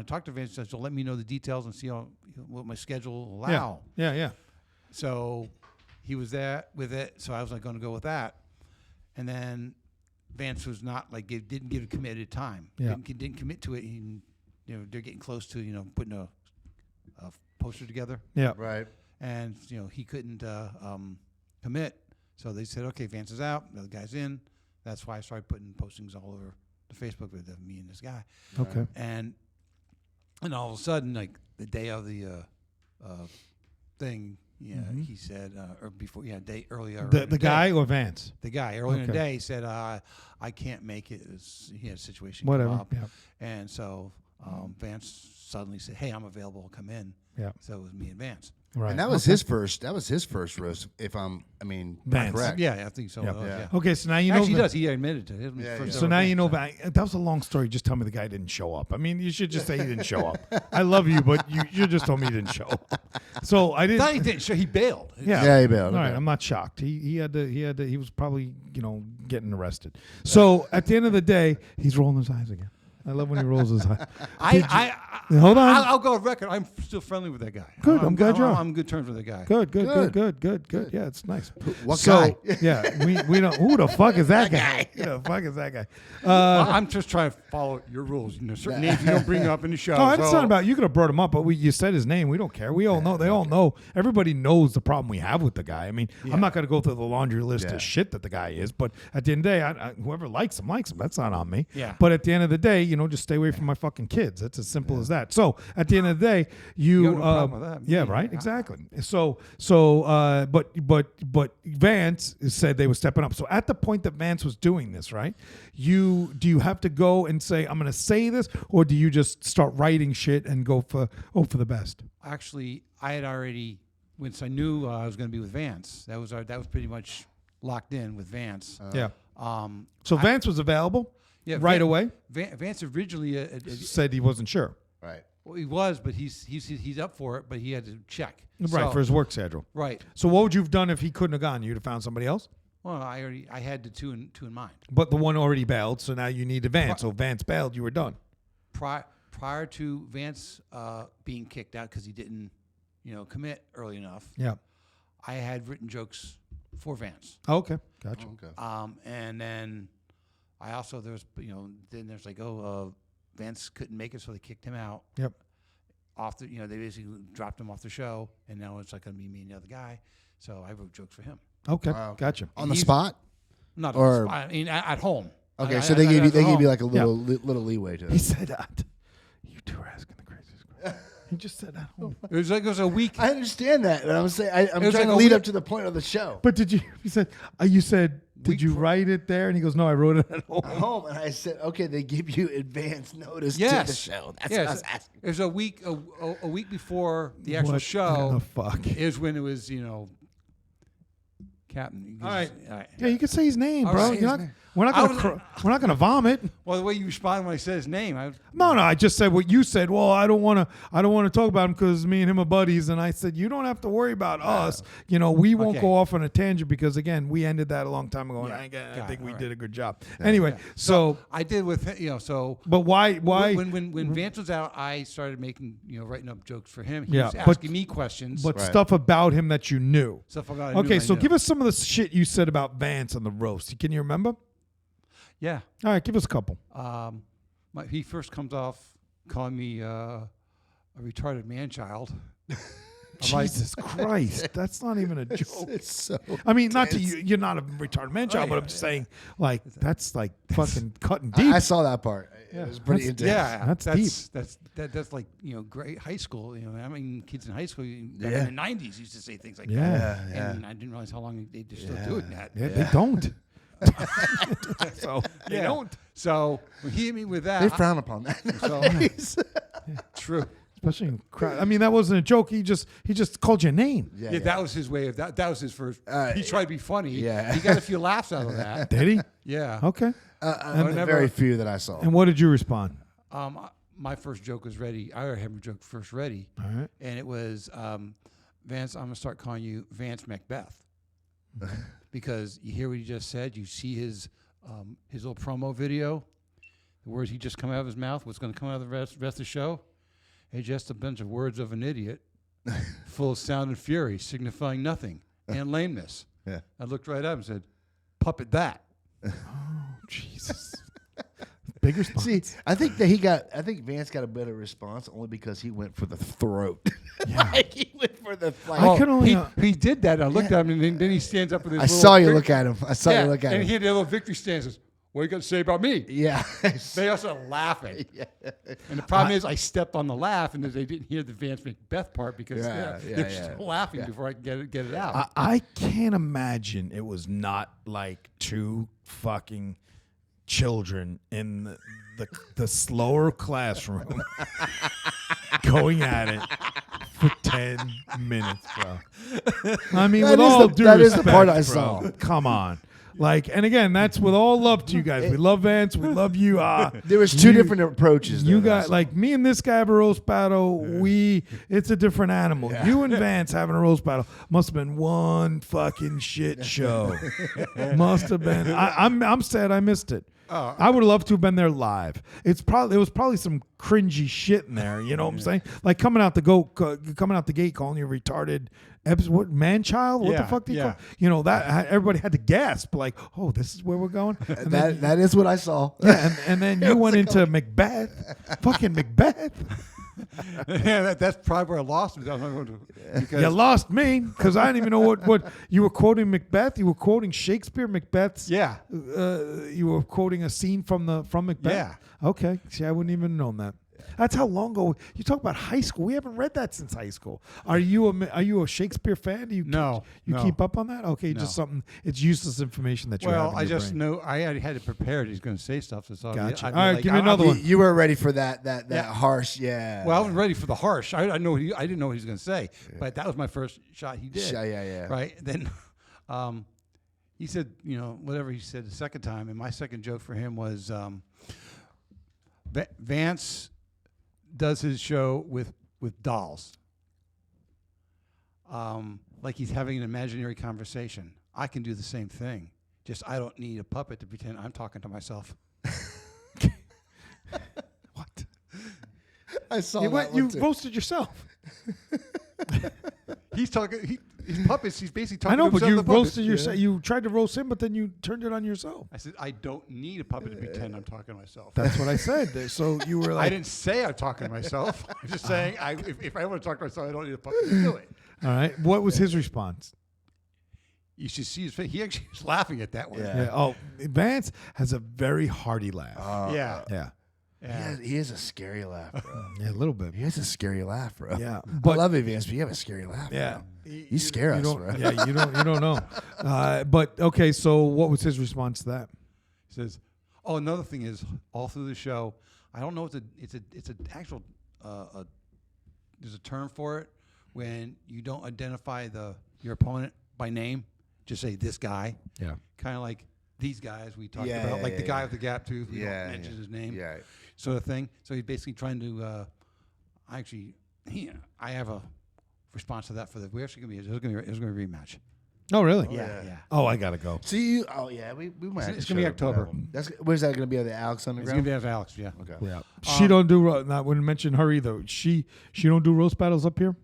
talked to Vance. Said, "So let me know the details and see what my schedule will allow." Yeah. So he was there with it. So I was going to go with that, and then Vance was not didn't give a committed time. Yeah. Didn't commit to it. They're getting close to putting a poster together. Yeah. Right. And he couldn't commit. So they said, "Okay, Vance is out. The other guy's in." That's why I started putting postings all over the Facebook with me and this guy. Okay. And all of a sudden, the day of the thing, he said, or before, day earlier. The guy or Vance? The guy earlier in the day said, "I can't make it." He had a situation Whatever. come up, yeah. and so Vance suddenly said, "Hey, I'm available. Come in." Yeah. So it was me and Vance. Right. And that was his first. That was his first roast. If I'm Vance. correct. Yeah, I think so. Yep. Yeah. Okay, so now you know. Actually, he does. He admitted to it. Yeah, So now you know that was a long story. Just tell me the guy didn't show up. I mean, you should just say he didn't show up. I love you, but you just told me he didn't show up. So I didn't. No, he didn't. Sure, he bailed. Yeah, he bailed. All right, Okay. I'm not shocked. He was probably getting arrested. So at the end of the day, he's rolling his eyes again. I love when he rolls his eyes. Hold on. I'll go on record. I'm still friendly with that guy. Good, I'm glad you are. I'm on good terms with that guy. Good. Yeah, it's nice. What guy? Yeah, we don't. Who the fuck is that guy? Who the fuck is that guy? I'm just trying to follow your rules. Certain names you don't bring up in the show. No, it's not about. You could have brought him up, but you said his name. We don't care. We all know. They all know. Everybody knows the problem we have with the guy. I mean, I'm not going to go through the laundry list of shit that the guy is. But at the end of the day, whoever likes him. That's not on me. Yeah. But at the end of the day, just stay away from my fucking kids. That's as simple as that. So at the end of the day, You have no problem with that. yeah, Me, right, I- exactly. But Vance said they were stepping up. So at the point that Vance was doing this, right? Do you have to go and say, I'm going to say this, or do you just start writing shit and go for the best? Actually, I had already, once I knew I was going to be with Vance, that was pretty much locked in with Vance. Yeah. Um, So Vance was available yeah, right away. Vance originally Said he wasn't sure. Right. well, he was, but he's up for it, but he had to check. Right, So- for his work schedule. right. So what would you have done if he couldn't have gone? You'd have found somebody else? Well, I had the two in mind. But the one already bailed, so now you need a Vance. So Vance bailed, you were done. Prior to Vance being kicked out because he didn't, commit early enough, Yeah. I had written jokes for Vance. Okay, gotcha. Okay. And then I also then there's like Vance couldn't make it, so they kicked him out. Yep. They basically dropped him off the show, and now it's like gonna be me and the other guy. So I wrote jokes for him. Okay, Wow. gotcha. On the spot? Not Or- on the spot. I mean, at home. Okay, I- so I- they I- gave you at they gave you home. like a little leeway to He it. said that. You two are asking the craziest question. He just said that. It was a week. I understand that, but I'm saying I'm It was trying like to a lead week- up to the point of the show. But did you? He said. You said. Did Week you before- write it there? And he goes, no, I wrote it at home. Home, and I said, okay, they give you advance notice to Yes. the show. That's Yes. what I was asking. It was a week before the actual What show. the fuck? Is when it was Captain. All right. All right. Yeah, you can say his name, All bro. right. You're not, His name. we're not I gonna. was- We're not gonna vomit. Well, the way you responded when I said his name, No. I just said what you said. Well, I don't want to talk about him because me and him are buddies. And I said, you don't have to worry about us. We won't Okay. go off on a tangent because again, we ended that a long time ago, and Yeah. I Got think it. we All did right. a good job. Anyway, so I did with so. but why? When Vance was out, I started making writing up jokes for him. He Yeah, was but- asking me questions. But Right. stuff about him that you knew. Stuff I got. Okay, so give us some of the shit you said about Vance on the roast. Can you remember? Yeah. All right, give us a couple. He first comes off calling me a retarded man-child. I'm like, Jesus Christ, that's not even a joke. It's so. I mean, not to you. You're not a retarded man child, but I'm just saying, like, that's like fucking cutting deep. I saw that part. It was pretty intense. yeah, That's that's like great high school. I mean, kids in high school back Yeah. in the '90s used to say things like Yeah. that. Yeah. And I didn't realize how long they're still doing that. Yeah, they don't. So they Yeah. don't. So when he hit me with that, They frown upon that. nowadays. true. Especially in crowd. I mean, that wasn't a joke. He just called your name. Yeah, that was his way of that. That was his first. He tried to be funny. Yeah. He got a few laughs out of that. Did he? Yeah. Okay. Very few that I saw. And what did you respond? My first joke was ready. I already had my joke first ready. All right. And it was Vance. I'm gonna start calling you Vance Macbeth because you hear what he just said. You see his little promo video. The words he just come out of his mouth. What's gonna come out of the rest of the show? It's just a bunch of words of an idiot, full of sound and fury, signifying nothing and lameness. Yeah. I looked right up and said, "Puppet that." Jesus. Big response. See, I think Vance got a better response only because he went for the throat. Yeah. Like, he went for the. Like, I could only. he did that. I looked at him, and then he stands up with his. I little saw you vic- look at him. I saw you look at and him. he had a little victory stance. Says, "What are you going to say about me?" Yeah. They all started laughing. And the problem is, I stepped on the laugh, and they didn't hear the Vance Macbeth part because they're still laughing before I can get it out. I can't imagine it was not like two fucking children in the slower classroom going at it for 10 minutes, bro. I mean, with all due that is respect, the part I bro, saw. Come on. Like, and again, that's with all love to you guys. We love Vance. We love you. There was two different approaches. You there, got that's like me and this guy have a roast battle. It's a different animal. You and Vance having a roast battle must have been one fucking shit show. Must have been. I'm sad I missed it. I would have loved to have been there live. There was probably some cringy shit in there. You know what I'm saying? Like coming out the gate calling you retarded. What man child? What the fuck do you call? You know that everybody had to gasp like, oh, this is where we're going. And that is what I saw. yeah, and then you went into Macbeth, fucking Macbeth. Yeah, that's probably where I lost him. Because You lost me because I didn't even know what you were quoting Macbeth. You were quoting Shakespeare, Macbeth's. yeah, You were quoting a scene from Macbeth. Yeah. Okay. See, I wouldn't even have known that. That's how long ago you talk about high school. We haven't read that since high school. Are you a Shakespeare fan? Do you No, You no. keep up on that? Okay, No. just something. It's useless information that you have. well, in I your just brain. know I already had it prepared. He's going to say stuff. So Gotcha. I'd be All right, like, give me another one. You were ready for that Yeah. harsh, yeah. Well, I wasn't ready for the harsh. I didn't know what he was going to say, but that was my first shot he did. Yeah. Right. Then he said, whatever he said the second time, and my second joke for him was Vance does his show with dolls. Like he's having an imaginary conversation. I can do the same thing. Just I don't need a puppet to pretend I'm talking to myself. What? I saw You, that one you too. roasted yourself. He's talking. His puppets. He's basically talking. I know, to but himself, you the puppet. roasted yourself. You tried to roast him, but then you turned it on yourself. I said I don't need a puppet to pretend I'm talking to myself. That's what I said. So you were I like, didn't say I'm talking to myself. I'm just saying if I want to talk to myself, I don't need a puppet to do it. all right. What was his response? You should see his face. He actually was laughing at that one. Yeah. Yeah. Oh, Vance has a very hearty laugh. Yeah. Yeah. He has a scary laugh, bro. Yeah, a little bit. He has a scary laugh, bro. Yeah, I but love it, Vance, but you have a scary laugh. yeah, Bro. You scare us, don't, bro. Yeah, you don't know. But okay, so what was his response to that? He says, "Oh, another thing is all through the show, I don't know. It's an actual. There's a term for it when you don't identify your opponent by name. Just say this guy. Yeah. Kind of like these guys we talked Yeah, about, yeah, like the yeah, guy yeah. with the gap tooth. We Yeah, don't mention yeah. his name. Yeah. Sort of thing. So he's basically trying to. I have a response to that for the. We're actually gonna be. It's gonna be a rematch. Oh, really? Yeah. Oh, I gotta go. See, we might. It's gonna be October. Where's that gonna be? On the Alex It's Underground. gonna be with Alex. Yeah. Okay. Yeah. She don't do. I wouldn't mention her either. She don't do roast battles up here.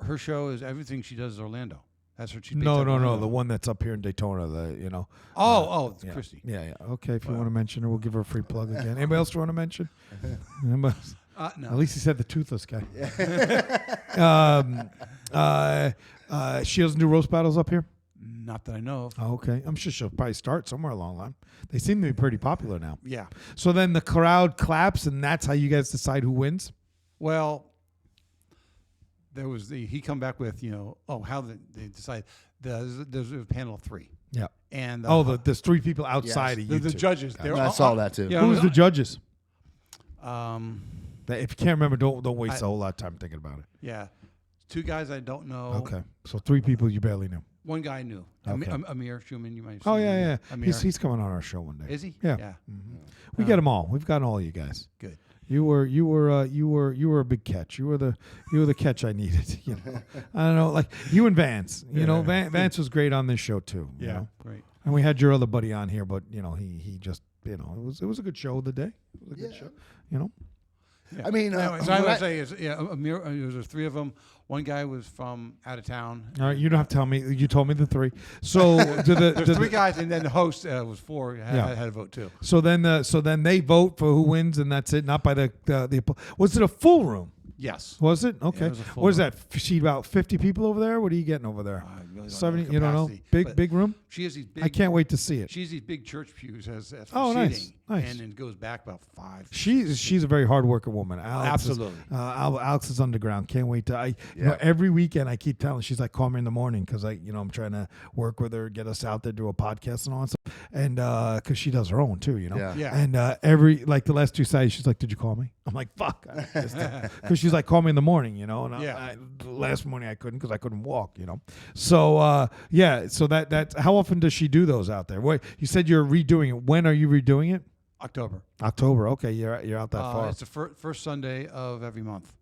Her show is everything she does is Orlando. That's what she. No. The one that's up here in Daytona. It's Yeah. Christy. Yeah. Okay, if you want to mention her, we'll give her a free plug again. Anybody else want to mention? Anybody else? No. At least he said the toothless guy. She doesn't do roast battles up here. Not that I know of. Oh, okay. I'm sure she'll probably start somewhere along the line. They seem to be pretty popular now. Yeah. So then the crowd claps, and that's how you guys decide who wins? Well, there was he come back with how they decide. There's a panel of three. Yeah. And there's three people outside of you the two. judges. They're I saw that too. Yeah, Who's the judges? Um. If you can't remember, don't waste a whole lot of time thinking about it. Yeah. Two guys I don't know. Okay. So three people you barely knew. One guy I knew. Okay. Amir Schumann. You might have Oh seen him. yeah. Amir. He's coming on our show one day. Is he? Yeah. Yeah. We get them all. We've got all you guys. Good. You were a big catch. You were the catch I needed. I don't know, like you and Vance. Vance was great on this show too. you know? Great. And we had your other buddy on here, but he just it was a good show of the day. It was a good show. I mean, Anyway, so I would say is Amir. There was three of them. One guy was from out of town. All right, you don't have to tell me. You told me the three. So There's three guys, and then the host was four. Had a vote too. So then they vote for who wins, and that's it. Not by the. Was it a full room? Yes. Was it? Okay. it was a full What is room. that? See about 50 people over there? What are you getting over there? I really don't 70. know You don't know? capacity, but Big room. She has these big. I can't wait to see it. She has these big church pews as for Oh, nice, seating, nice. and then goes back about 5. She's a very hardworking woman. Alex Absolutely. Alex is underground. Can't wait to. Every weekend I keep telling. She's like, call me in the morning because I'm trying to work with her, get us out there, do a podcast and all that stuff. And because she does her own too, Yeah. Yeah. And the last two Saturdays, she's like, did you call me? I'm like, fuck. Because she's like, call me in the morning, And last morning I couldn't because I couldn't walk, So so that's how often does she do those out there? What you said you're redoing it. When are you redoing it? October. October. Okay, you're out that far. It's the first Sunday of every month.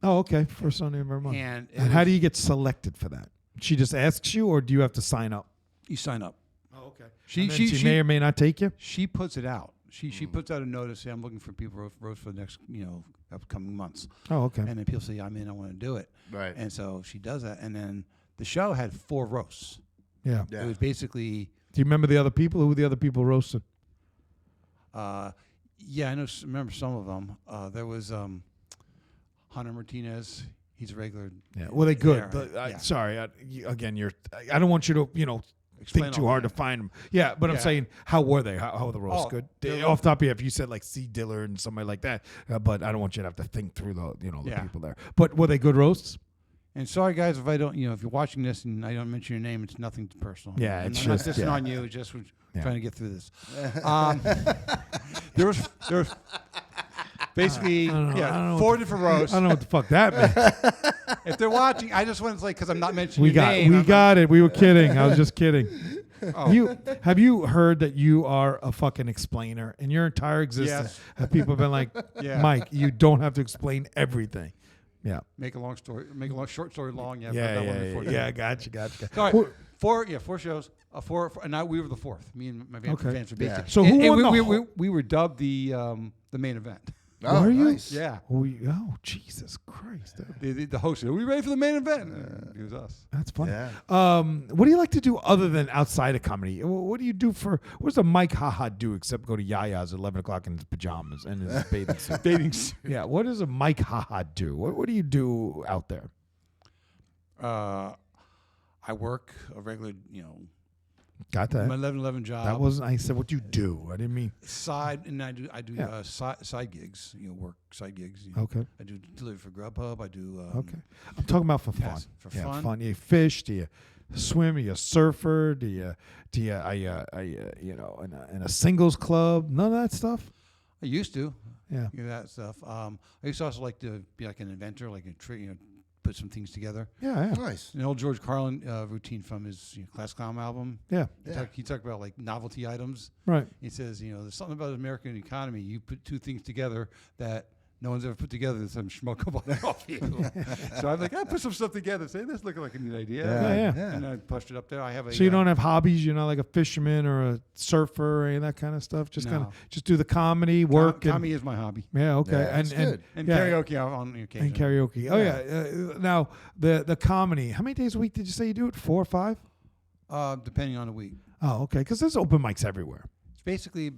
Oh, okay. First Sunday of every month. And how do you get selected for that? She just asks you, or do you have to sign up? you sign up? Oh, okay. She may or may not take you. She puts it out. She puts out a notice saying, I'm looking for people to roast for the next upcoming months. Oh, okay. And then people say, I'm in, I want to do it. Right. And so she does that. And then the show had 4 roasts. Yeah. Yeah. It was basically, Do you remember the other people? Who were the other people roasted? I remember some of them. There was Hunter Martinez. He's a regular. Yeah. Were they good? there. Yeah. Sorry. Again, I don't want you to, Explain think too all hard that. to find them. Yeah, but I'm Yeah. saying, how were they? How were the roasts Oh, good? they're Off the top of your head, if you said like C. Dillard and somebody like that, but I don't want you to have to think through the Yeah. people there. But were they good roasts? And sorry, guys, if I don't, if you're watching this and I don't mention your name, it's nothing personal. Yeah, I'm it's not just- dissing yeah. on you. It's just we're Yeah. trying to get through this. There was basically I don't know four what different roasts. I don't know what the fuck that means. If they're watching, I just want to because I'm not mentioning we your got name. we I'm got it. We were kidding. I was just kidding. Oh. Have you heard that you are a fucking explainer in your entire existence? Yes. Have people been like, Yeah. Mike, you don't have to explain everything. Yeah. Make a short story long. Yeah, I've Yeah, heard that one yeah, before, yeah, too. yeah. Gotcha. Sorry, Who- four shows. And now we were the fourth. Me and my Okay. fans were basically. So who won the we, whole- we were dubbed the main event. Oh, Were you? nice. Yeah. Oh, Jesus Christ. The host said, "Are we ready for the main event?" It was us. That's funny. Yeah. What do you like to do other than outside of comedy? What do you do what does a Mike Haha do except go to Yaya's at 11 o'clock in his pajamas and his bathing suit? Dating suit. Yeah. What does a Mike Haha do? What do you do out there? I work a regular, Got that? my 11 job. That wasn't. I said, what do you do? I didn't mean. side, and I do Yeah. side gigs. Work side gigs. Okay. I do delivery for Grubhub. I do. Okay. I'm talking about for fun. Yes, for yeah, fun. Do you fish? Do you swim? Are you a surfer? Do you in a singles club? None of that stuff. I used to. Yeah. That stuff. I used to also like to be like an inventor, like put some things together. Yeah. Nice. An old George Carlin routine from his Class Clown album. Yeah. He talked about like novelty items. Right. He says, there's something about the American economy. You put two things together that no one's ever put together. That some schmuck will buy off you. So I'm like, I put some stuff together. Say this looking like a neat idea. Yeah. And I pushed it up there. I have a. So you don't have hobbies? You're not like a fisherman or a surfer or any of that kind of stuff. Just kind No. of just do the comedy, work, Comedy is my hobby. yeah. Okay. Yeah, and that's good. And yeah, karaoke on occasion. and karaoke. Oh yeah. Now the comedy. How many days a week did you say you do it? 4 or 5? Depending on the week. Oh, okay. Because there's open mics everywhere. It's basically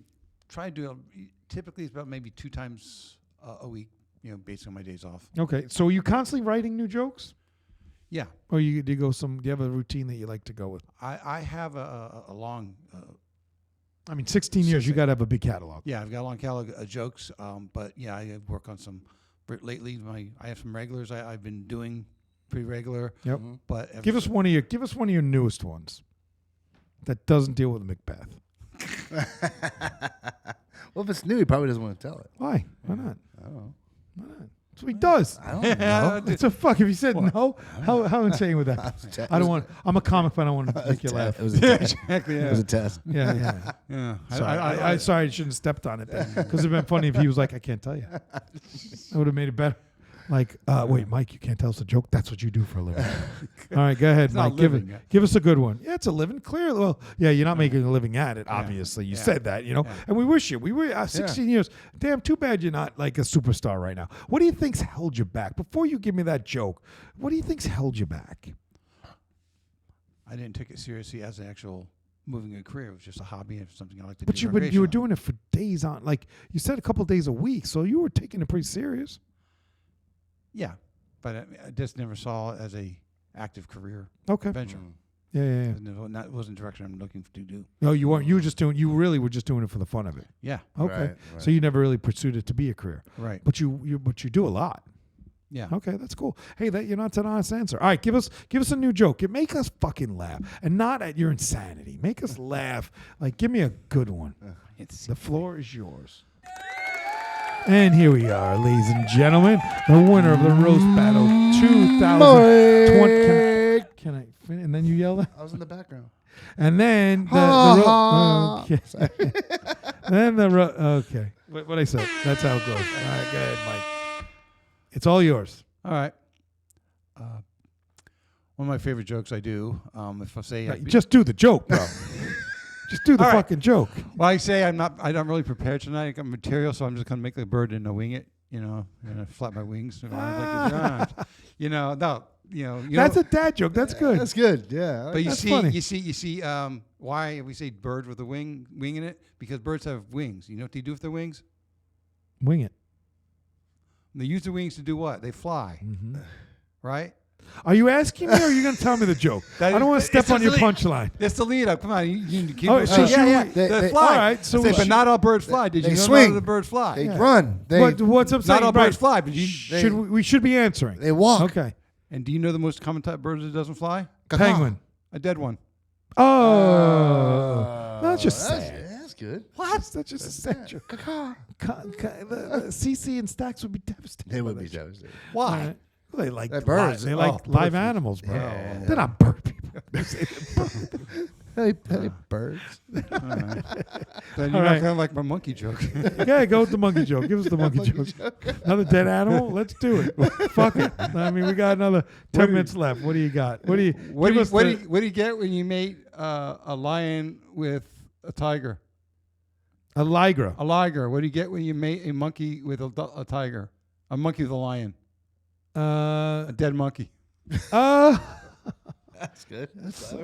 try to do typically it's about maybe 2 times a week, based on my days off. Okay. So are you constantly writing new jokes, Yeah. or do you do you have a routine that you like to go with? I have a long, I mean, 16 years. You got to have a big catalog. I've got a long catalog of jokes, but yeah, I work on some lately. I have some regulars I've been doing pretty regular. Yep. But Give us one of your newest ones that doesn't deal with Macbeth. Well, if it's new, he probably doesn't want to tell it. Why? Why not? I don't know. Why not? That's what he does. I don't know. It's a fuck. If you said no, how insane would that? I don't want. I'm a comic, but I don't want to make you laugh. It was a test. exactly. It was a test. Yeah. Yeah. Sorry, I sorry, I shouldn't have stepped on it because it'd been funny if he was like, I can't tell you. I would have made it better. Like, wait, Mike, you can't tell us a joke. That's what you do for a living. All right, go ahead, It's not Mike. living. Give us a good one. Yeah, it's a living. Clearly, well, yeah, you're not making a living at it. Obviously, you Yeah. said that, Yeah. and we wish you. We were 16 years. Damn, too bad you're not like a superstar right now. What do you think's held you back? Before you give me that joke, what do you think's held you back? I didn't take it seriously as an actual moving a career. It was just a hobby and something I like to But do. you were recreationally. doing it for days on. Like you said, a couple days a week, so you were taking it pretty serious. Yeah, but I just never saw it as a active career Okay. venture. Yeah. That wasn't the direction I'm looking to do. No, you weren't. You were just doing. You really were just doing it for the fun of it. Yeah, Okay. Right. So you never really pursued it to be a career, right. but you do a lot. Yeah. Okay, that's cool. Hey, that's an honest answer. All right, give us a new joke. Make us fucking laugh, and not at your insanity. Make us laugh. Like, give me a good one. The floor is yours. And here we are, ladies and gentlemen, the winner of the Roast Battle 2020. Can I finish? And then you yell that? I was in the background. And then okay. Then okay. What I said. That's how it goes. All right, go ahead, Mike. It's all yours. All right. One of my favorite jokes I do, if I say, Just do the joke, bro. Just do the All right. fucking joke. well, I say I'm not really prepared tonight. I got material, so I'm just gonna make the bird and wing it. And flap my wings. No. That's a dad joke. That's good. That's good. Yeah. But you That's see, funny. you see, why we say bird with a wing in it? Because birds have wings. You know what they do with their wings? Wing it. They use the wings to do what? They fly. Right? Are you asking me, or are you going to tell me the joke? I don't want to step on your punchline. That's the lead up. Come on. You keep Oh, so yeah. should They fly. all right, so but not all birds fly. Did you They know swing. none of the birds fly? They run. They what's up? Not all birds fly, but we should be answering. they walk. Okay. And do you know the most common type of bird that doesn't fly? Penguin. A dead one. Oh. That's just sad. That's good. What? That's just a sad joke. The CC and Stacks would be devastated. They by would that be joke. devastated. Why? Well, they like They're birds. They like Oh, live bird animals, bro. Yeah. They're not bird people. Hey, birds. Then All you're right. not going to like my monkey joke. Yeah, go with the monkey joke. Give us the monkey joke. Another dead animal? Let's do it. Fuck it. I mean, we got another 10 minutes left. What do you got? What do you What give do us you get when you mate a lion with a tiger? a ligra? A liger. What do you get when you mate a monkey with a tiger? A monkey with a lion. A dead monkey. That's good. That's all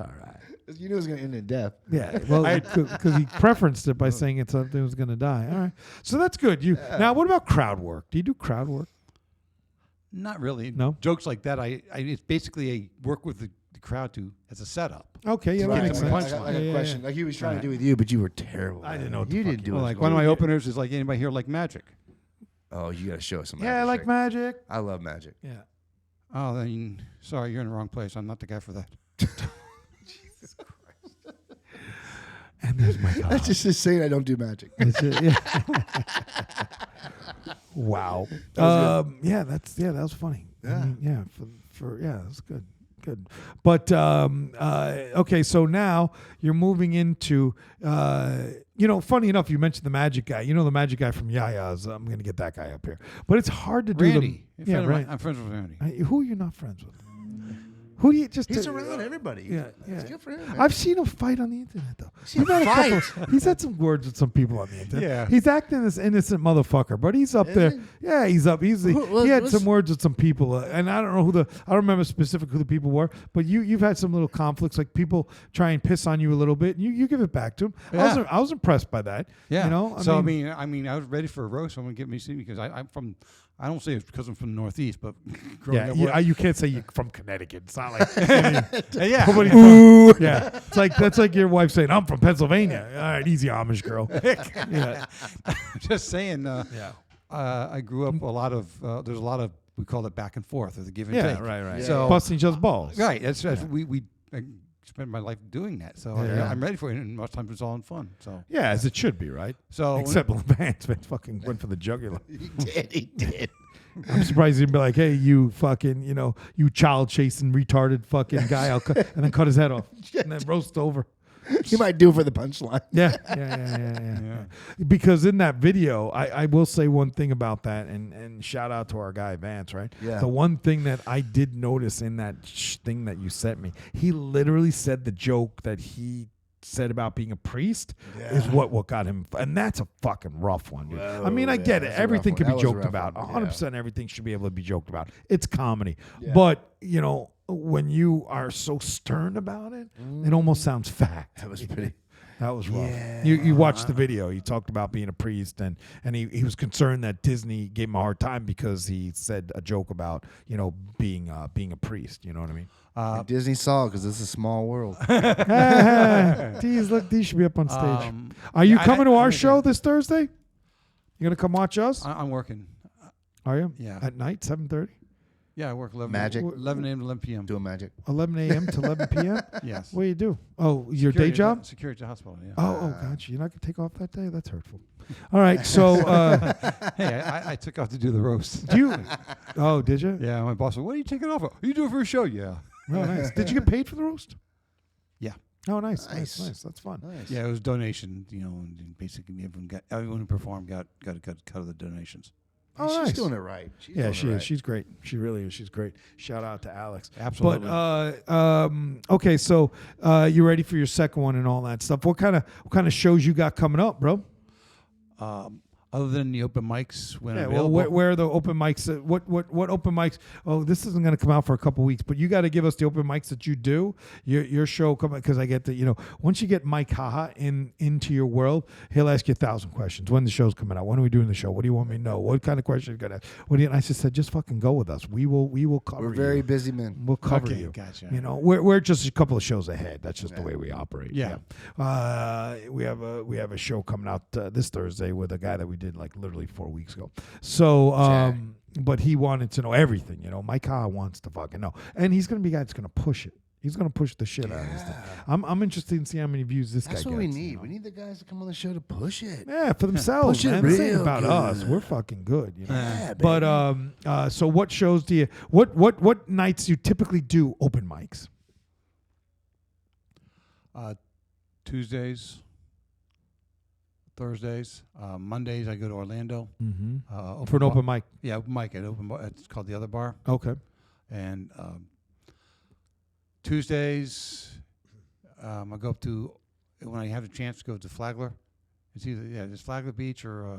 right. You knew it was going to end in death. Yeah, well, because he preferenced it by saying it's something was going to die. All right, so that's good. Now, what about crowd work? Do you do crowd work? Not really. No? Jokes like that. It's basically a work with the crowd as a setup. Okay, yeah, that Right. makes I sense. got a Yeah, question. yeah. Like he was trying to do with you, but you were terrible. I didn't know at what it. the You fuck didn't you do were it. Like one of my openers is anybody here like magic? Oh, you got to show us some magic. Yeah, I like magic. I love magic. Yeah. Oh, then sorry, you're in the wrong place. I'm not the guy for that. And there's my God. That's just saying I don't do magic. Yeah. Wow. Yeah, that was funny. Yeah. I mean, that was good. Good. But okay, so now you're moving into funny enough, you mentioned the magic guy. You know the magic guy from Yaya's. I'm gonna get that guy up here. But it's hard to do Randy. Yeah, right. I'm friends with Randy. Who are you not friends with? Who do you just? He's around everybody. Yeah, It's yeah. good for him. Man. I've seen him fight on the internet though. Seen him fight? He's had some words with some people on the internet. Yeah. He's acting this innocent motherfucker, but he's up there. he? Yeah, he's up. He had some words with some people, and I don't know I don't remember specifically who the people were. But you've had some little conflicts, like people try and piss on you a little bit, and you give it back to him. Yeah. I was impressed by that. Yeah. You know. I mean, I was ready for a roast. Someone get me see because I'm from. I don't say it's because I'm from the Northeast, but growing up, you can't say you're from Connecticut. It's not like yeah. nobody from, yeah. It's like that's like your wife saying I'm from Pennsylvania. All right, easy, Amish girl. Yeah. Just saying. I grew up a lot of. There's a lot of we call it back and forth or the give and take. Right. Yeah. So Busting each other's balls. right. That's I spend my life doing that. So I'm ready for it, and most times it's all in fun. So Yeah, as it should be, right? so Except Vance fucking went for the jugular. He did. I'm surprised he'd be like, "Hey, you fucking, you child chasing retarded fucking guy," and then cut his head off and then roast over. He might do it for the punchline. Yeah. Because in that video, I will say one thing about that, and shout out to our guy Vance, right? Yeah. The one thing that I did notice in that thing that you sent me, he literally said the joke that he said about being a priest is what got him, and that's a fucking rough one, dude. I mean, I get it. that's a Everything rough can one. be That was a joked rough about. one. 100% everything should be able to be joked about. It's comedy. But, when you are so stern about it, it almost sounds fact. That was pretty. That was rough. Yeah. You watched the video. He talked about being a priest, and he was concerned that Disney gave him a hard time because he said a joke about being a priest. You know what I mean? And Disney saw because it's a small world. These should be up on stage. Are you coming to our show this Thursday? You gonna come watch us? I'm working. Are you? Yeah. At night, 7:30, Yeah, I work 11 Magic. 11 a.m. to 11 p.m. Doing magic. 11 a.m. to 11 p.m. Yes. What do you do? Oh, your day Security job? Security at the hospital. Yeah. Oh, gotcha. You're not gonna take off that day? That's hurtful. All right, so Hey, I took off to do the roast. do you? Oh, did you? Yeah, my boss said, "What are you taking off? You do it for a show?" Yeah. Oh, nice. Did you get paid for the roast? Yeah. Oh, nice. Nice. That's fun. Nice. Yeah, it was donation. And basically everyone who performed got a cut of the donations. Oh, She's nice. doing it right. She's Yeah, doing she it is. right. She's great. She really is. She's great. Shout out to Alex. Absolutely. But okay, so you ready for your second one and all that stuff? What kind of shows you got coming up, bro? Other than the open mics when Yeah, available. well, where are the open mics? What open mics? Oh, this isn't going to come out for a couple weeks, but you got to give us the open mics that you do. Your show, because I get that, once you get Mike Haha into your world, he'll ask you 1,000 questions. When the show's coming out? When are we doing the show? What do you want me to know? What kind of questions are you going to ask? What do you? And I just said, just fucking go with us. We will cover. We're very you. busy men. We'll cover Okay, you. gotcha. We're just a couple of shows ahead. That's just the way we operate. Yeah. We have a show coming out this Thursday with a guy that we did like literally 4 weeks ago. So, but he wanted to know everything. Mike Ha wants to fucking know, and he's gonna be a guy that's gonna push it. He's gonna push the shit out of this thing. I'm interested in seeing how many views this That's guy what gets. we need. We need the guys to come on the show to push it. Yeah, for themselves. Push it Man. This ain't real about good. us. We're fucking good. Yeah, But so what shows do you? What nights do you typically do open mics? Tuesdays, Thursdays, Mondays I go to Orlando. Mm-hmm. For an open mic. Yeah, open mic at open bar. It's called the Other Bar. Okay. And Tuesdays, I go up to when I have a chance to go to Flagler. It's either it's Flagler Beach or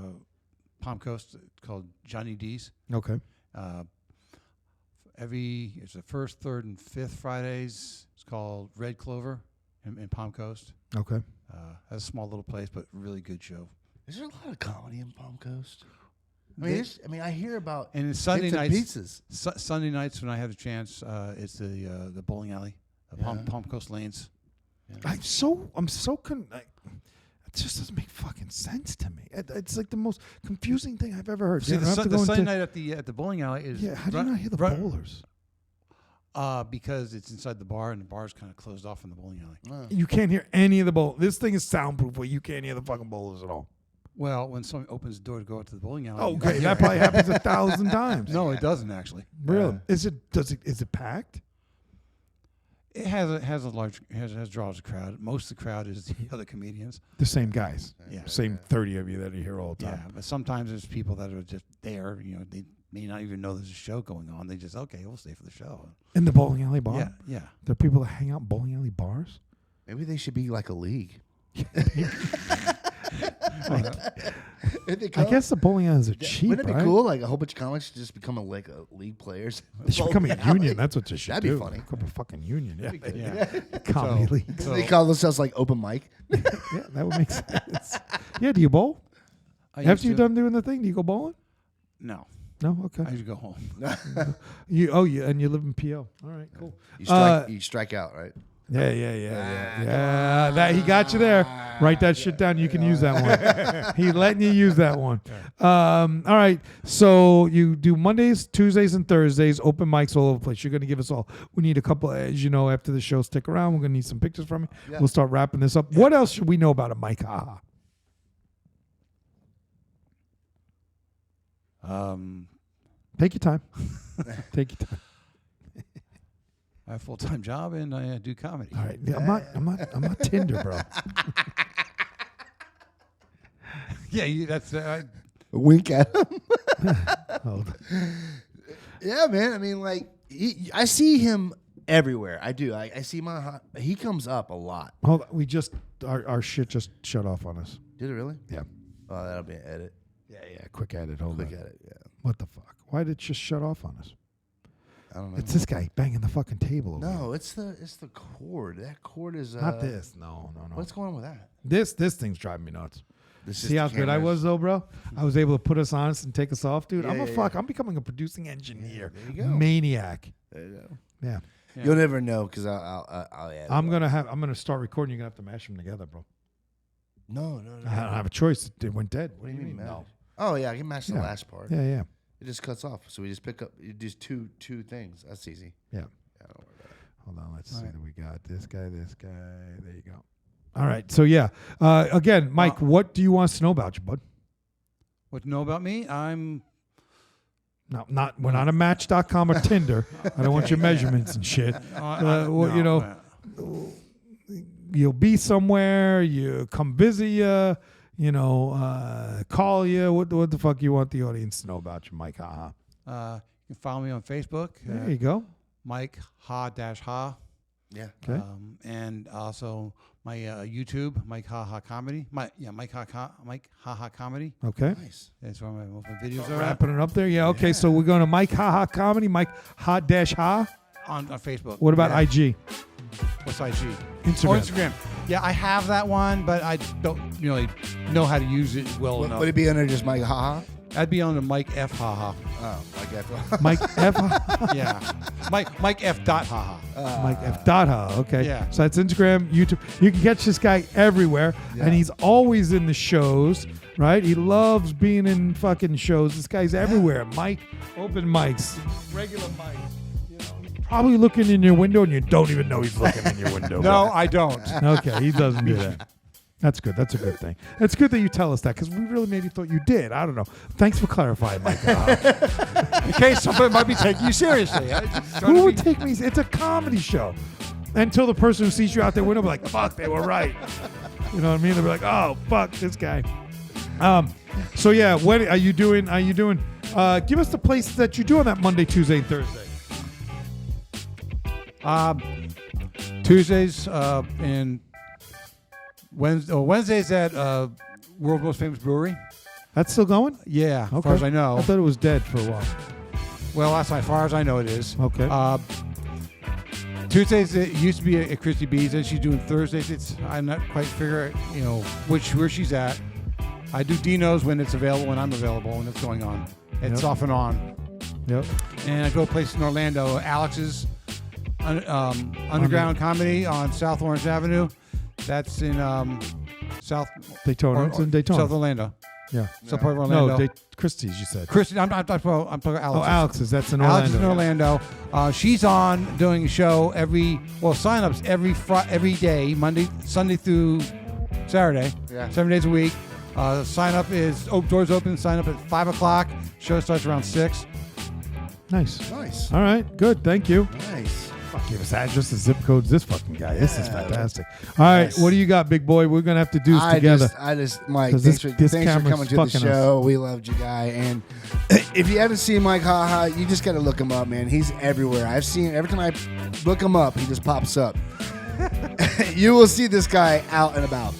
Palm Coast. It's called Johnny D's. Okay. It's the first, third, and fifth Fridays. It's called Red Clover in Palm Coast. Okay. That's a small little place, but really good show. Is there a lot of comedy in Palm Coast? I hear about And it's Sunday bits and nights. pizzas. Sunday nights when I have a chance, it's the bowling alley, Palm Coast Lanes. Yeah. It just doesn't make fucking sense to me. It's like the most confusing thing I've ever heard. See, You don't have to the go Sunday into- night at the bowling alley is Yeah, how do you not hear the bowlers? because it's inside the bar and the bar's kind of closed off in the bowling alley. You can't hear any of the bowl. This thing is soundproof, but you can't hear the fucking bowlers at all. Well, when someone opens the door to go out to the bowling alley, Okay, that probably happens 1,000 times. No, it doesn't actually. Really? Is it packed? It has draws a crowd. Most of the crowd is the other comedians. The same guys. Yeah. Same 30 of you that are here all the Yeah, time. but sometimes there's people that are just there. They may not even know there's a show going on. They just we'll stay for the show. In the bowling alley bar? Yeah, yeah. There are people that hang out in bowling alley bars? Maybe they should be like a league. I guess the bowling alleys are cheap, Wouldn't it be right? cool? Like a whole bunch of comics just become like league players. They should become a union. That's what they should That'd do. be funny. Become a fucking union. Yeah. Yeah. Comedy So- league. so- They call themselves like open mic. Yeah, that would make sense. Yeah, do you bowl? I After used you're to- done doing the thing, do you go bowling? No, No? Okay. I used to go home. And you live in PO. All right, cool. You strike out, right? Yeah. That he got you there. Write that shit down. You can use that one. He letting you use that one. All right. So you do Mondays, Tuesdays, and Thursdays, open mics all over the place. You're going to give us all. We need a couple, as you know, after the show, stick around. We're going to need some pictures from you. Yeah. We'll start wrapping this up. What else should we know about a Mike Haha? Take your time. Take your time. I have a full-time job and I do comedy. All right. Yeah, I'm not Tinder, bro. Yeah, that's Wink at him. Hold on. Yeah, man. I mean, like, I see him everywhere. I do. I see he comes up a lot. Hold on. We just our shit just shut off on us. Did it really? Yeah. Oh, that'll be an edit. Yeah. Quick edit. Hold Quick on. edit. Yeah. What the fuck? Why did it just shut off on us? I don't know. It's this guy banging the fucking table. Over No, it's the cord. That cord is not this. No. What's going on with that? This thing's driving me nuts. This See how good I was though, bro? I was able to put us on and take us off, dude. I'm becoming a producing engineer. there you go. Maniac. There you go. Yeah. You'll never know because I'll add. I'm gonna start recording. You're gonna have to mash them together, bro. No. I don't have a choice. It went dead. What do you mean, No. Oh yeah, I can match the Yeah. last part. Yeah. It just cuts off. So we just pick up. You do two things. That's easy. Yeah. Yeah, don't worry about it. Hold on, let's see All right. that we got. This guy. There you go. All right. So yeah. Again, Mike, what do you want us to know about you, bud? what to know about me. I'm We're not a Match.com or Tinder. I don't want your measurements and shit. You'll be somewhere. You come visit you. Call you. What the fuck you want the audience to know about you, Mike? Haha. you can follow me on Facebook. There you go. Mike Ha. Yeah. Okay. And also my YouTube, Mike Haha Comedy. Mike Haha Comedy. Okay. Nice. That's where most of my videos are at. Wrapping it up there. Yeah. Okay. So we're going to Mike Haha Comedy, Mike Ha-Ha. On Facebook. What about IG? What's IG? Instagram. Oh, Instagram. Yeah, I have that one, but I don't really know how to use it well enough. Would it be under just Mike Haha? I'd be on the Mike F Haha. Oh, Mike F. Mike F. Yeah. Mike F. Dot Haha. Mike F. Dot. Okay. Yeah. So that's Instagram, YouTube. You can catch this guy everywhere, Yeah. and he's always in the shows, right? He loves being in fucking shows. This guy's everywhere. Mike, open mics, regular mics. You know, he's probably looking in your window, and you don't even know he's looking in your window. No, I don't. Okay, he doesn't do that. That's good. That's a good thing. It's good that you tell us that because we really maybe thought you did. I don't know. Thanks for clarifying, Mike. In case somebody might be taking you seriously. Who would take me? It's a comedy show. Until the person who sees you out their window be like, fuck, they were right. You know what I mean? They'll be like, oh, fuck, this guy. So yeah, what are you doing? Give us the places that you do on that Monday, Tuesday, and Thursday. Tuesdays and Wednesdays at World's Most Famous Brewery. That's still going? Yeah, Okay. as far as I know. I thought it was dead for a while. Well, that's as far as I know it is. Okay. Tuesdays it used to be at Christy B's, and she's doing Thursdays. I'm not quite figuring, where she's at. I do Dino's when it's available, when I'm available, when it's going on. It's Yep. off and on. Yep. And I go to a place in Orlando, Alex's Underground Comedy on South Orange Avenue. That's in South Daytona. It's in Daytona. South Orlando. Yeah. South part of Orlando. No, Christie's, you said. Christy, I'm talking Alex's. Oh, Alex's. That's in Orlando. Alex is in Orlando. She's on doing a show sign-ups every day, Sunday through Saturday, Yeah. 7 days a week. Sign up is doors open. Sign up at 5 o'clock. Show starts around 6. Nice. Nice. All right. Good. Thank you. Nice. Fuck, give us addresses, zip codes. This fucking guy. This is fantastic. All right. Yes. What do you got, big boy? We're going to have to do this together. Mike, 'Cause thanks this for camera's coming to the fucking show. We loved you, guy. And if you haven't seen Mike Haha, you just got to look him up, man. He's everywhere. I've seen every time I look him up, he just pops up. You will see this guy out and about.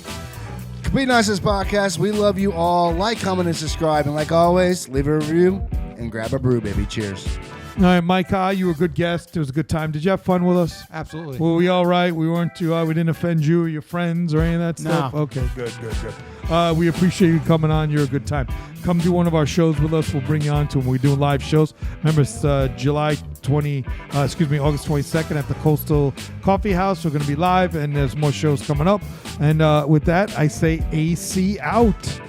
Complete Nonsense Podcast. We love you all. Like, comment, and subscribe. And like always, leave a review and grab a brew, baby. Cheers. All right, Mike, you were a good guest. It was a good time. Did you have fun with us? Absolutely. Were we all right? We weren't too. We didn't offend you or your friends or any of that stuff. No. Okay, good. We appreciate you coming on. You're a good time. Come do one of our shows with us. We'll bring you on to when we do live shows. Remember, it's August 22nd at the Coastal Coffee House. We're going to be live, and there's more shows coming up. And with that, I say AC out.